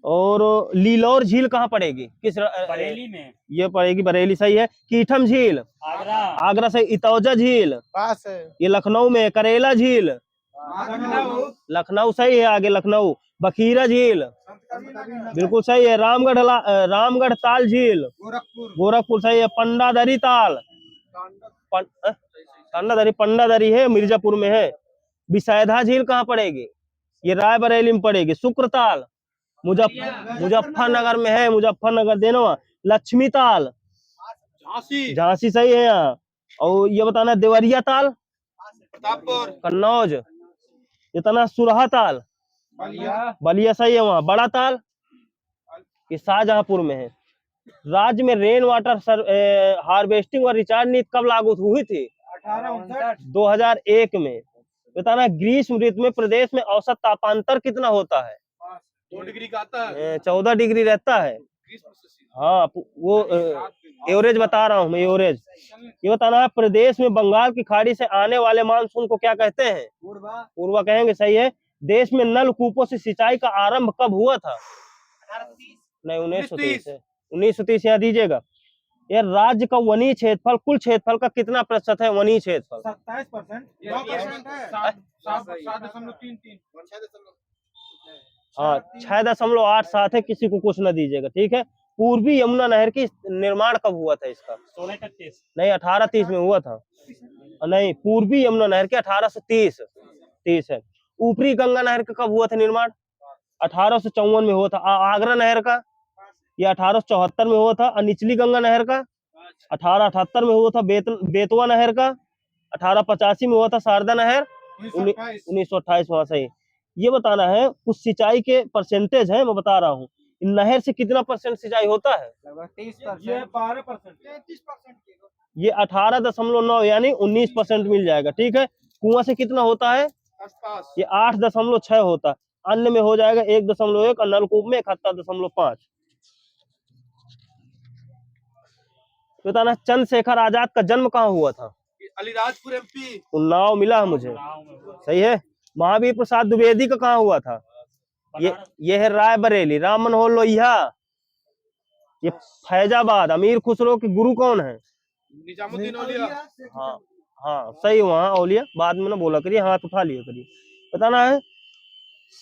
और लीलौर झील कहाँ पड़ेगी? बरेली में। ये पड़ेगी बरेली। सही है। कीठम झील आगरा से। इतौजा झील पास है। ये लखनऊ में। करेला झील लखनऊ सही है। आगे लखनऊ। बखीरा झील बिल्कुल सही है। रामगढ़ ताल झील गोरखपुर सही है। पंडादरी ताल पंडादरी है, मिर्जापुर में है। विशैधा झील कहाँ पड़ेगी? ये रायबरेली में पड़ेगी। शुक्रताल मुजफ्फरनगर में है। मुजफ्फरनगर देना। लक्ष्मी ताल झांसी सही है यहाँ। और ये बताना, देवरिया ताल कन्नौज। इतना सुरहा ताल बलिया सही है वहाँ। बड़ा ताल ये शाहजहांपुर में है। राज्य में रेन वाटर हार्वेस्टिंग और रिचार्ज नीति कब लागू हुई थी? 2001 में। बताना, ग्रीष्म ऋतु में प्रदेश में औसत तापांतर कितना होता है? 2 डिग्री का आता है। 14 डिग्री रहता है। हाँ, वो एवरेज बता रहा हूँ मैं, एवरेज। ये बताना है, प्रदेश में बंगाल की खाड़ी से आने वाले मानसून को क्या कहते हैं? पूर्वा कहेंगे। सही है। देश में नलकूपों से सिंचाई का आरंभ कब हुआ था? नहीं, 1930 है। 1930 यहाँ दीजिएगा। यह राज्य का वनीय क्षेत्रफल कुल क्षेत्रफल का कितना प्रतिशत है? वनीय क्षेत्रफल 27% है। 7.33। हाँ, 6.87 है। किसी को कुछ ना दीजिएगा। ठीक है। पूर्वी यमुना नहर की निर्माण कब हुआ था इसका? 1631 नहीं, 1830 में हुआ था। नहीं, पूर्वी यमुना नहर के 1830 है। ऊपरी गंगा नहर का कब हुआ था निर्माण? 1854 में हुआ था। आगरा नहर का ये 1874 में हुआ था। और निचली गंगा नहर का 1878 में हुआ था। बेतवा नहर का 1885 में हुआ था। शारदा नहर 1928 में। सही। ये बताना है कुछ सिंचाई के परसेंटेज है, मैं बता रहा हूँ। नहर से कितना परसेंट सिंचाई होता है? लगभग 30%। ये 12%, 33%। ये 18.9 यानी 19% मिल जाएगा। ठीक है। कुआं से कितना होता है? आसपास ये 8.6 होता है। अन्य में हो जाएगा 1.1 और नलकूप में 71.5। बताना चंद्रशेखर आजाद का जन्म कहाँ हुआ था? अलीराजपुर MP। उन्नाव मिला है मुझे। सही है। महावीर प्रसाद द्विवेदी का कहाँ हुआ था? ये है रायबरेली। राम मनोहर लोहिया ये फैजाबाद। अमीर खुसरो के गुरु कौन है? निजामुद्दीन औलिया। हाँ हाँ सही। वहाँ औलिया बाद में ना बोला करिए, हाथ उठा लिया करिए। बताना है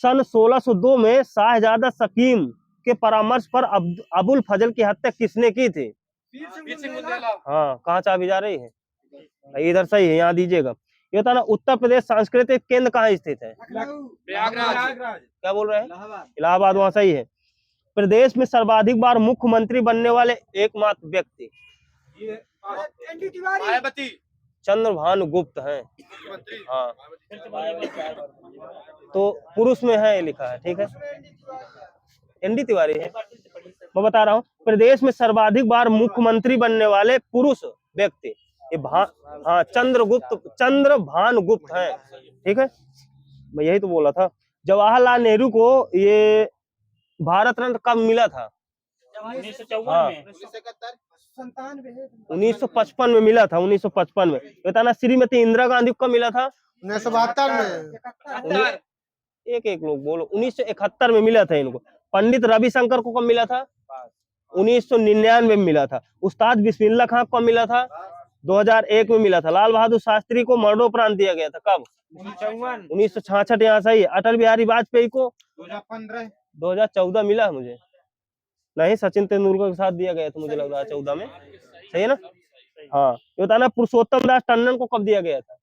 सन 1602 में शाहजादा शकीम के परामर्श पर अबुल फजल की हत्या किसने की थी? वीर सिंह बुंदेला। हाँ कहाँ चाबी जा रही है? इधर सही है, यहाँ दीजिएगा। ये बताना उत्तर प्रदेश सांस्कृतिक केंद्र कहाँ स्थित है? प्रयागराज। क्या बोल रहे हैं? इलाहाबाद। वहाँ सही है। प्रदेश में सर्वाधिक बार मुख्यमंत्री बनने वाले एकमात्र व्यक्ति? ये मायावती चंद्रभानु गुप्त हैं। मुख्यमंत्री। हाँ तो पुरुष में है, ये लिखा है। ठीक है। एनडी तिवारी है। मैं बता रहा हूँ प्रदेश में सर्वाधिक बार मुख्यमंत्री बनने वाले पुरुष व्यक्ति ये हाँ चंद्रभानु गुप्त हैं। ठीक है। मैं यही तो बोला था। जवाहरलाल नेहरू को ये भारत रत्न कब मिला था? 1954 में। 1955 में मिला था। 1955 में। बताना श्रीमती इंदिरा गांधी को कब मिला था? 1972 में। एक एक लोग बोलो। 1971 में मिला था इनको। पंडित रविशंकर को कब मिला था? 1999 में मिला था। उस्ताद बिस्मिल्लाह खां को कब मिला था? 2001 में मिला था। लाल बहादुर शास्त्री को मरणोपरांत दिया गया था कब? 1966। यहाँ सही है। अटल बिहारी वाजपेयी को 2015। 2014 मिला है मुझे। नहीं, सचिन तेंदुलकर के साथ दिया गया था मुझे लग रहा है 14 में। सही है ना? हाँ। ये बताना पुरुषोत्तम दास टंडन को कब दिया गया था?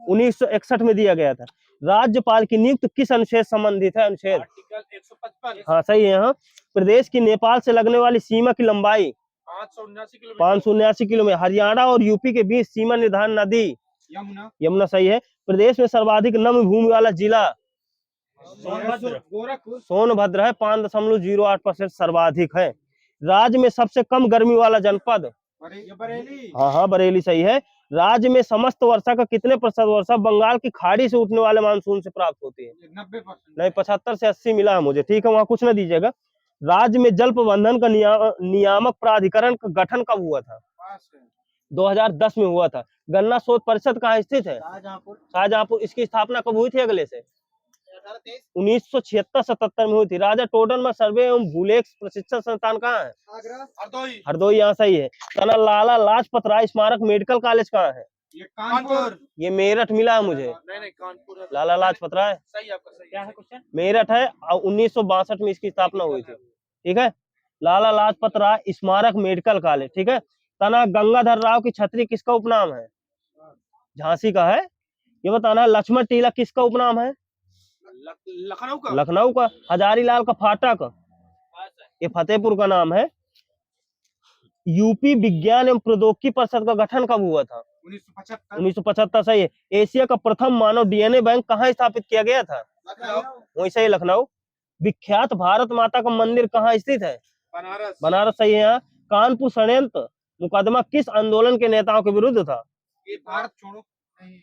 1961 में दिया गया था। राज्यपाल की नियुक्ति किस अनुच्छेद संबंधित है? अनुच्छेद आर्टिकल 155। हाँ सही है। हाँ। प्रदेश की नेपाल से लगने वाली सीमा की लंबाई 579 किलोमीटर। हरियाणा और यूपी के बीच सीमा निर्धारण नदी यमुना सही है। प्रदेश में सर्वाधिक नम भूमि वाला जिला सोनभद्र है। 5.08% सर्वाधिक है। राज्य में सबसे कम गर्मी वाला जनपद बरेली। हाँ बरेली सही है। राज्य में समस्त वर्षा का कितने प्रतिशत वर्षा बंगाल की खाड़ी से उठने वाले मानसून से प्राप्त होती है? 90%। नहीं, 75 से 80 मिला है मुझे। ठीक है। वहां कुछ ना दीजिएगा। राज्य में जल प्रबंधन का नियामक प्राधिकरण का गठन कब हुआ था? 2010 में हुआ था। गन्ना शोध परिषद कहाँ स्थित है? शाहजहांपुर। इसकी स्थापना कब हुई थी? अगले से 1976-77 में हुई थी। राजा टोडरमल सर्वे एवं भूलेख प्रशिक्षण संस्थान कहाँ है? हरदोई। यहाँ सही है। कहना लाला लाजपत राय स्मारक मेडिकल कॉलेज कहाँ है? ये कानपुर। ये मेरठ मिला है मुझे। नहीं कानपुर। लाला लाजपत राय सही आपका सही। क्या है क्वेश्चन? मेरठ है और 1962 में इसकी स्थापना हुई थी। ठीक है। लाला लाजपत राय स्मारक मेडिकल कॉलेज। ठीक है। तना गंगाधर राव की छतरी किसका उपनाम है? झांसी का है। ये बताना लक्ष्मण टीला किसका उपनाम है? लखनऊ का। हजारीलाल का फाटक ये फतेहपुर का नाम है। यूपी विज्ञान एवं प्रौद्योगिकी परिषद का गठन कब हुआ था? 1975 सही है। एशिया का प्रथम मानव डीएनए बैंक कहाँ स्थापित किया गया था? वैसे ही लखनऊ। विख्यात भारत माता का मंदिर कहाँ स्थित है? बनारस सही है। यहाँ कानपुर षड्यंत्र मुकदमा किस आंदोलन के नेताओं के विरुद्ध था? ये भारत छोड़ो।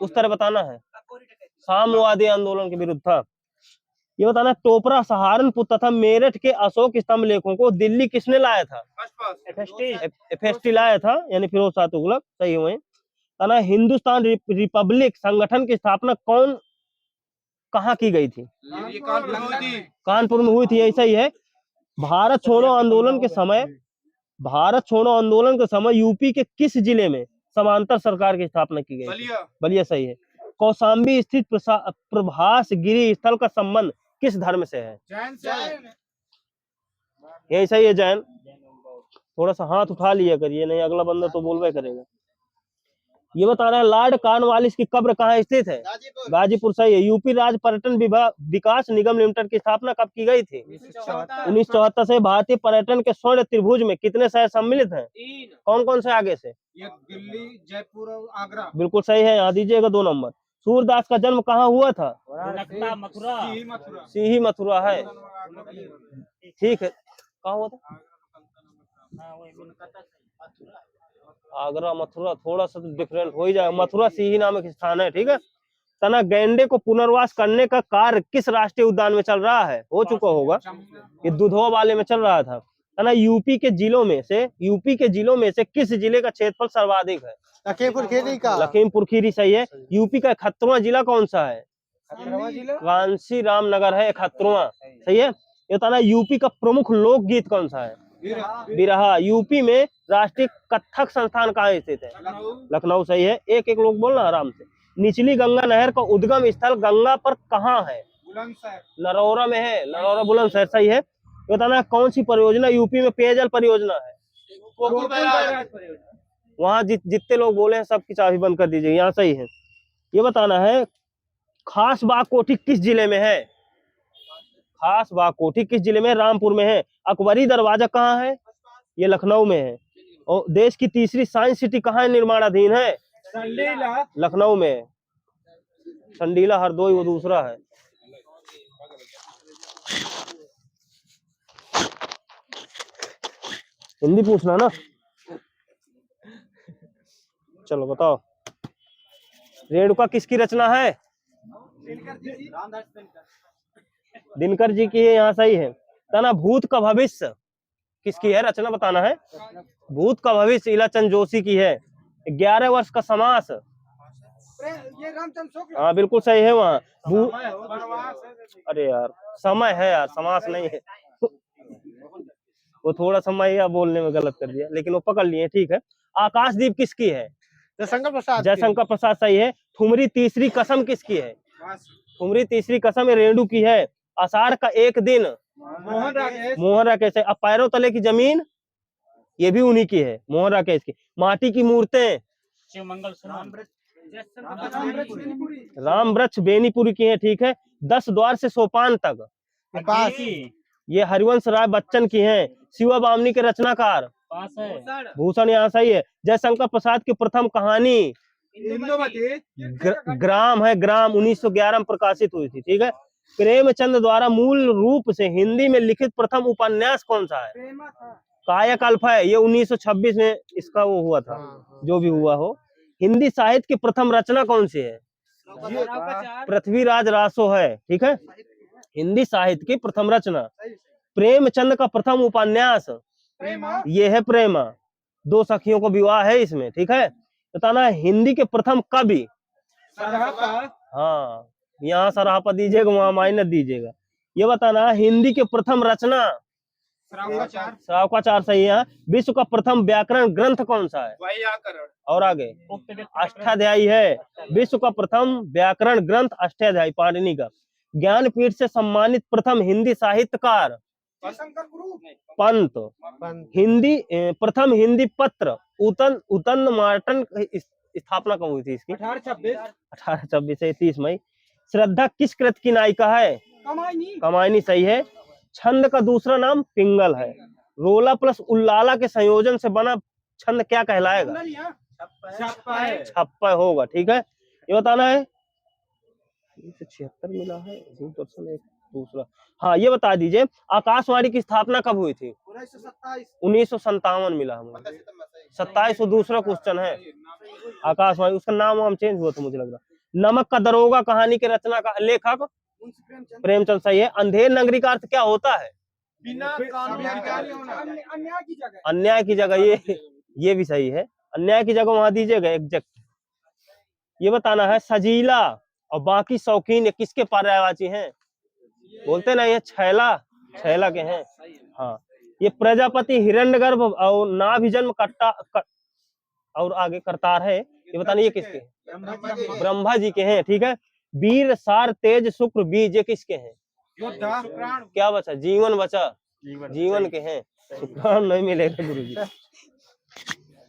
उस तरह बताना है। साम्यवादी आंदोलन के विरुद्ध था। ये बताना टोपरा सहारनपुर तथा मेरठ के अशोक स्तंभ लेखों को दिल्ली किसने लाया था? एफएसटी लाया था यानी फिरोज शाह तुगलक। सही हुए। तना हिंदुस्तान रिपब्लिक संगठन की स्थापना कहाँ की गई थी? ये कानपुर में हुई थी। ऐसा ही है। भारत छोड़ो आंदोलन के समय यूपी के किस जिले में समांतर सरकार की स्थापना की गई? बलिया सही है। कौशाम्बी स्थित प्रभास गिरी स्थल का संबंध किस धर्म से है? यही सही है। जैन। थोड़ा सा हाथ उठा लिया करिए, नहीं अगला बंदा तो बोलबे करेगा। ये बताना है लॉर्ड कॉर्नवालिस की कब्र कहाँ स्थित है? गाजीपुर सही है। यूपी राज्य पर्यटन विभाग विकास निगम लिमिटेड की स्थापना कब की गई थी? 1974 से। भारतीय पर्यटन के स्वर्ण त्रिभुज में कितने शहर सम्मिलित हैं? 3 कौन कौन से आगे से? ये दिल्ली, जयपुर और आगरा। बिल्कुल सही है, यहाँ दीजिएगा 2 नंबर। सूरदास का जन्म कहाँ हुआ था? नक्ता मथुरा। ही मथुरा। सीही मथुरा है, ठीक है। कहाँ हुआ था? हाँ, वही आगरा मथुरा थोड़ा सा तो डिफरेंट हो ही जाएगा। मथुरा सीही नामक स्थान है, ठीक है। तना गैंडे को पुनर्वास करने का कार्य किस राष्ट्रीय उद्यान में चल रहा है? हो चुका होगा, ये दुधवा वाले में चल रहा था। तना यूपी के जिलों में से किस जिले का क्षेत्रफल सर्वाधिक है? लखीमपुर खीरी का। लखीमपुर खीरी सही है। यूपी का 71वां जिला कौन सा है? कांसी रामनगर है 71वां, सही है। ये बताना यूपी का प्रमुख लोकगीत कौन सा है? बिरहा। यूपी में राष्ट्रीय कथक संस्थान कहाँ स्थित है? लखनऊ सही है। एक एक लोग बोलना आराम से। निचली गंगा नहर का उद्गम स्थल गंगा पर कहाँ है? बुलंदशहर। नरौरा में है, नरौरा बुलंदशहर सही है। ये बताना कौन सी परियोजना यूपी में पेयजल परियोजना है? वहाँ जितने लोग बोले हैं सबकी चाबी बंद कर दीजिए, यहाँ सही है। ये बताना है खास बाग कोठी किस जिले में है? खास बाग कोठी किस जिले में? रामपुर में है। अकबरी दरवाजा कहाँ है? ये लखनऊ में है। और देश की तीसरी साइंस सिटी कहाँ निर्माणाधीन है? संडीला। लखनऊ में है। संडीला हरदोई वो दूसरा है। हिंदी पूछना ना, चलो बताओ। रेणुका किसकी रचना है? दिनकर जी की है, यहाँ सही है। तना भूत का भविष्य किसकी है? रचना बताना है। भूत का भविष्य इलाचंद जोशी की है। 11 वर्ष का समास, ये रामचंद्र शुक्ल। हाँ बिल्कुल सही है। वहाँ अरे यार समय है यार, समास नहीं है। वो थोड़ा समय या बोलने में गलत कर दिया, लेकिन वो पकड़ लिए, ठीक है। आकाशदीप किसकी है? जयशंकर प्रसाद। जयशंकर प्रसाद सही है। ठुमरी तीसरी कसम किसकी है? ठुमरी तीसरी कसम रेणु की है। आषाढ़ का एक दिन मोहन राकेश है। अब पैरों तले की जमीन ये भी उन्हीं की है, मोहन राकेश की। माटी की मूर्तें शिव मंगल सुमन। राम वृक्ष बेनीपुरी की है, ठीक है। 10 द्वार से सोपान तक पास। ये हरिवंश राय बच्चन की हैं। शिवा बामनी के रचनाकार पास है। भूषण यहाँ सही है। जयशंकर प्रसाद की प्रथम कहानी ग्राम है, ग्राम 1911 में प्रकाशित हुई थी, ठीक है। प्रेमचंद द्वारा मूल रूप से हिंदी में लिखित प्रथम उपन्यास कौन सा है? कायाकल्प है। ये 1926 में इसका वो हुआ था, जो भी हुआ हो। हिंदी साहित्य की प्रथम रचना कौन सी है? पृथ्वीराज रासो है, ठीक है। हिंदी साहित्य की प्रथम रचना। प्रेमचंद का प्रथम उपन्यास ये है प्रेमा। 2 सखियों का विवाह है इसमें, ठीक है। बताना हिंदी के प्रथम कवि। हाँ, यहाँ सराहपा दीजिएगा, वहाँ माइनस दीजिएगा। ये बताना हिंदी के प्रथम रचना। श्रावकाचार सही है। विश्व का प्रथम व्याकरण ग्रंथ कौन सा है? और आगे अष्टाध्यायी है। विश्व का प्रथम व्याकरण ग्रंथ अष्टाध्यायी पाणिनि का। ज्ञानपीठ से सम्मानित प्रथम हिंदी साहित्यकार पंत। हिंदी प्रथम हिंदी पत्र उतन मार्टन स्थापना कब हुई थी इसकी? 1826 से 30 मई। श्रद्धा किस कृत की नायिका है? कमायनी सही है। छंद का दूसरा नाम पिंगल है। रोला प्लस उल्लाला के संयोजन से बना छंद क्या कहलाएगा? छप्पा होगा, ठीक है। ये बताना है। 76 मिला है, दूरदर्शन एक दूसरा। हाँ ये बता दीजिए आकाशवाणी की स्थापना कब हुई थी? 1957 मिला हमें। 27 दूसरा क्वेश्चन है। आकाशवाणी उसका नाम हम चेंज हुआ था मुझे लग रहा। नमक का दरोगा कहानी के रचना का लेखक प्रेमचंद सही है। अंधेर नगरी का अर्थ क्या होता है? अन्याय की जगह, ये भी सही है। अन्याय की जगह वहां दीजिएगा एग्जैक्ट। ये बताना है सजीला और बाकी शौकीन ये किसके पर्यायवाची हैं? बोलते नहीं है छैला के हैं। हाँ ये प्रजापति हिरण्यगर्भ और नाभिजन्म कट्टा और आगे करतार है। ये बताना ये किसके? ब्रह्मा जी के हैं, ठीक है। वीर सार तेज शुक्र बीज ये किसके हैं? क्या बचा? जीवन बचा, जीवन के हैं। शुक्राण नहीं मिलेगा गुरु जी।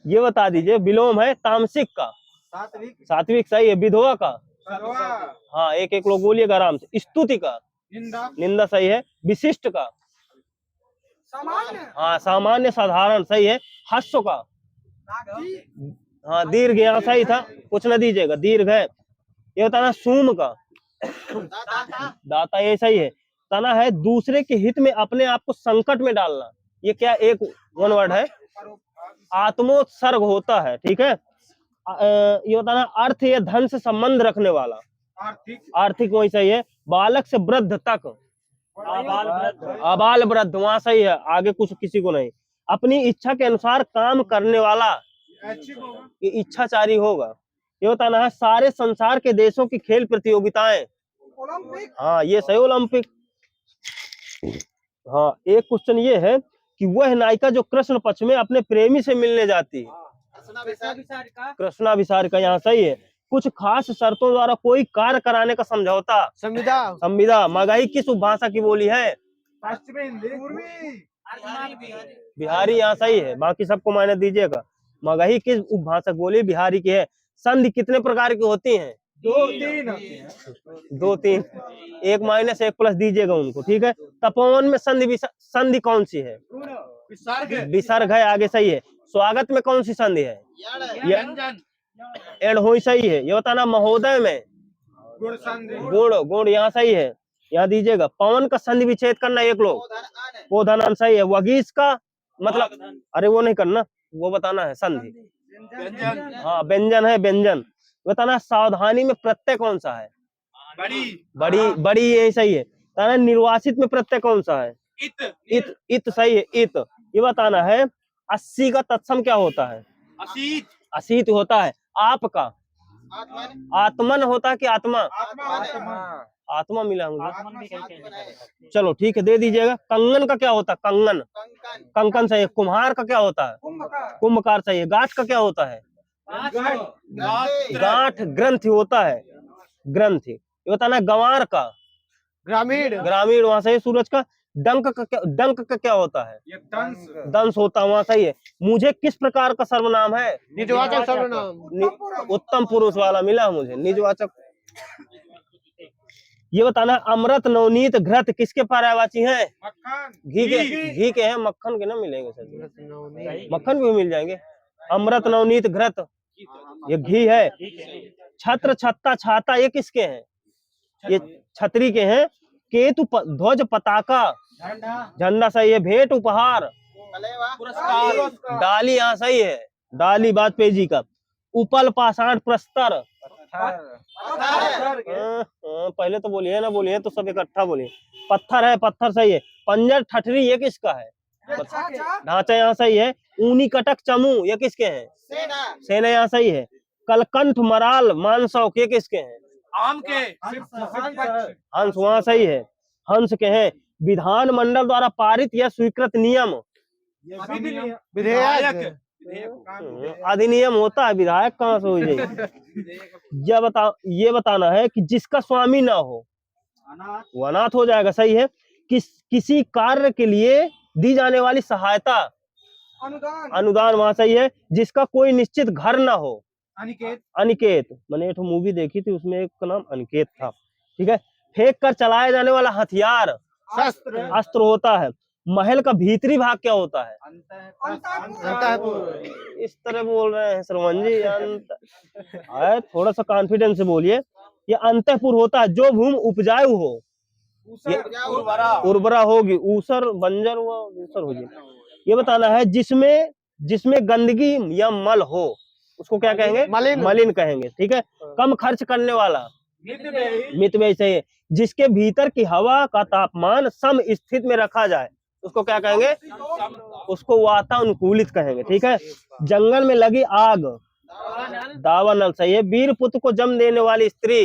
ये बता दीजिए विलोम है तामसिक का। सात्विक सात्विक सही है। विधवा का, सर्वा हाँ एक एक लोग बोलिएगा आराम से। स्तुति का, निंदा निंदा सही है। विशिष्ट का, सामान्य हाँ सामान्य साधारण सही है। हास्य का, हाँ दीर्घ यहाँ सही था, कुछ न दीजिएगा, दीर्घ है। ये बताना सूम का, दाता ये सही है। तना है दूसरे के हित में अपने आप को संकट में डालना, ये क्या एक वन वर्ड है। आत्मोत्सर्ग होता है, ठीक है। ये बताना अर्थ या धन से संबंध रखने वाला, आर्थिक आर्थिक वही सही है। बालक से वृद्ध तक, आबाल वृद्ध आबाल वृद्ध वहां सही है, आगे कुछ किसी को नहीं। अपनी इच्छा के अनुसार काम करने वाला, ऐच्छिक होगा। ये इच्छाचारी होगा। ये बताना है सारे संसार के देशों की खेल प्रतियोगिताएं, ओलंपिक हाँ ये सही ओलंपिक। हाँ एक क्वेश्चन ये है कि वह नायिका जो कृष्ण पक्ष में अपने प्रेमी से मिलने जाती है, कृष्णाभिसार का यहाँ सही है। कुछ खास शर्तों द्वारा कोई कार्य कराने का समझौता, संविदा संविदा। मगही किस उपभाषा की बोली है, पश्चिमी हिंदी पूर्वी बिहारी यहाँ सही है, बाकी सबको मायने दीजिएगा। मगही किस उपभाषा बोली, बिहारी की है। संधि कितने प्रकार की होती हैं, दो तीन होती है। दो तीन, एक माइनस एक प्लस दीजिएगा उनको, ठीक है। तपोवन में संधि कौन सी है, विसर्ग है, आगे सही है। स्वागत में कौन सी संधि है, एड हो सही है। ये बताना महोदय में गुण संधि गुण, गुण यहाँ सही है, यहाँ दीजिएगा। पवन का संधि विच्छेद करना एक लोग, वो धन सही है। वगीस का मतलब, अरे वो नहीं करना, वो बताना है संधि, हाँ व्यंजन है, व्यंजन। बताना सावधानी में प्रत्यय कौन सा है, बड़ी ये सही है। बताना निर्वासित में प्रत्यय कौन सा है, इत, इत सही है, इत। ये बताना है 80 का तत्सम क्या होता है, असीत होता है। आपका आत्मन होता है कि आत्मा, आत्मा मिला मुझे, आत्मन भी कहते हैं। चलो ठीक है दे दीजिएगा। कंगन का क्या होता है, कंगन, कंकन सही है। कुम्हार का क्या होता है, कुंभकार सही है। गांठ का क्या होता है, गांठ ग्रंथि होता है, ग्रंथि। ये बताना है गंवार का, ग्रामीण ग्रामीण वहां सही है। सूरज का डंक का क्या होता है, ये दंश दंश होता है, वहां सही है। मुझे किस प्रकार का सर्वनाम है, निजवाचक सर्वनाम उत्तम पुरुष वाला मिला मुझे, निजवाचक। ये बताना अमृत नवनीत घृत किसके पर्यायवाची हैं, मक्खन घी के हैं, मक्खन के ना मिलेंगे सर, मक्खन भी मिल जाएंगे। अमृत नवनीत घृत ये घी है। छत्र छत्ता छाता ये किसके हैं, ये छतरी के हैं। केतु ध्वज पताका झंडा सही है। भेंट उपहार डाली यहाँ सही है, डाली वाजपेयी जी का। उपल पाषाण प्रस्तर, पहले तो बोलिए ना, बोलिए तो सब इकट्ठा बोलिए। पत्थर है, पत्थर सही है। पंजर ठठरी ये किसका है, ढांचा यहाँ सही है। ऊनी कटक चमू ये किसके हैं, सेना यहाँ सही है। कलकंठ मराल मानसौक ये किसके हैं, आम के हंस वहाँ सही है, हंस के हैं। विधान मंडल द्वारा पारित या स्वीकृत नियम, विधेयक अधिनियम होता है, विधायक कहाँ से हो जाएगी। ये बताना है कि जिसका स्वामी ना हो वो अनाथ हो जाएगा, सही है। किसी कार्य के लिए दी जाने वाली सहायता, अनुदान वहाँ सही है। जिसका कोई निश्चित घर ना हो, अनिकेत अनिकेत। मैंने एक मूवी देखी थी, उसमें एक का नाम अनिकेत था, ठीक है। फेंक कर चलाया जाने वाला हथियार, अस्त्र होता है। महल का भीतरी भाग क्या होता है, इस तरह बोल रहे हैं श्रवण जी, थोड़ा सा कॉन्फिडेंस से बोलिए। ये अंतःपुर होता है, जो भूमि उपजाऊ हो, उर्वरा होगी, ऊसर बंजर हुआ, ऊसर होगी। ये बताना है जिसमें गंदगी या मल हो उसको क्या कहेंगे, मलिन कहेंगे, ठीक है। कम खर्च करने वाला, मितव्ययी सही है। जिसके भीतर की हवा का तापमान सम स्थिति में रखा जाए उसको क्या कहेंगे, उसको वातानुकूलित कहेंगे, ठीक है। जंगल में लगी आग, दावानल सही है। वीर पुत्र को जन्म देने वाली स्त्री,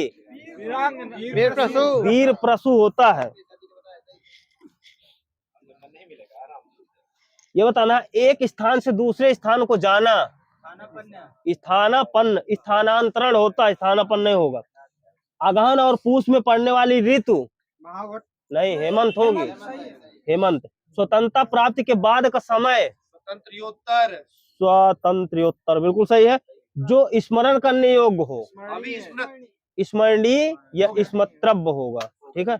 वीर प्रसू होता है। ये बताना एक स्थान से दूसरे स्थान को जाना, स्थानापन्न, स्थानांतरण होता है, स्थानापन्न नहीं होगा। अगहन और पूस में पड़ने वाली ऋतु, नहीं हेमंत होगी, हेमंत। स्वतंत्रता प्राप्ति के बाद का समय, स्वातंत्र्योत्तर बिल्कुल सही है। जो स्मरण करने योग्य हो, अभी इसमें स्मरणीय या स्मर्तव्य होगा। ठीक है।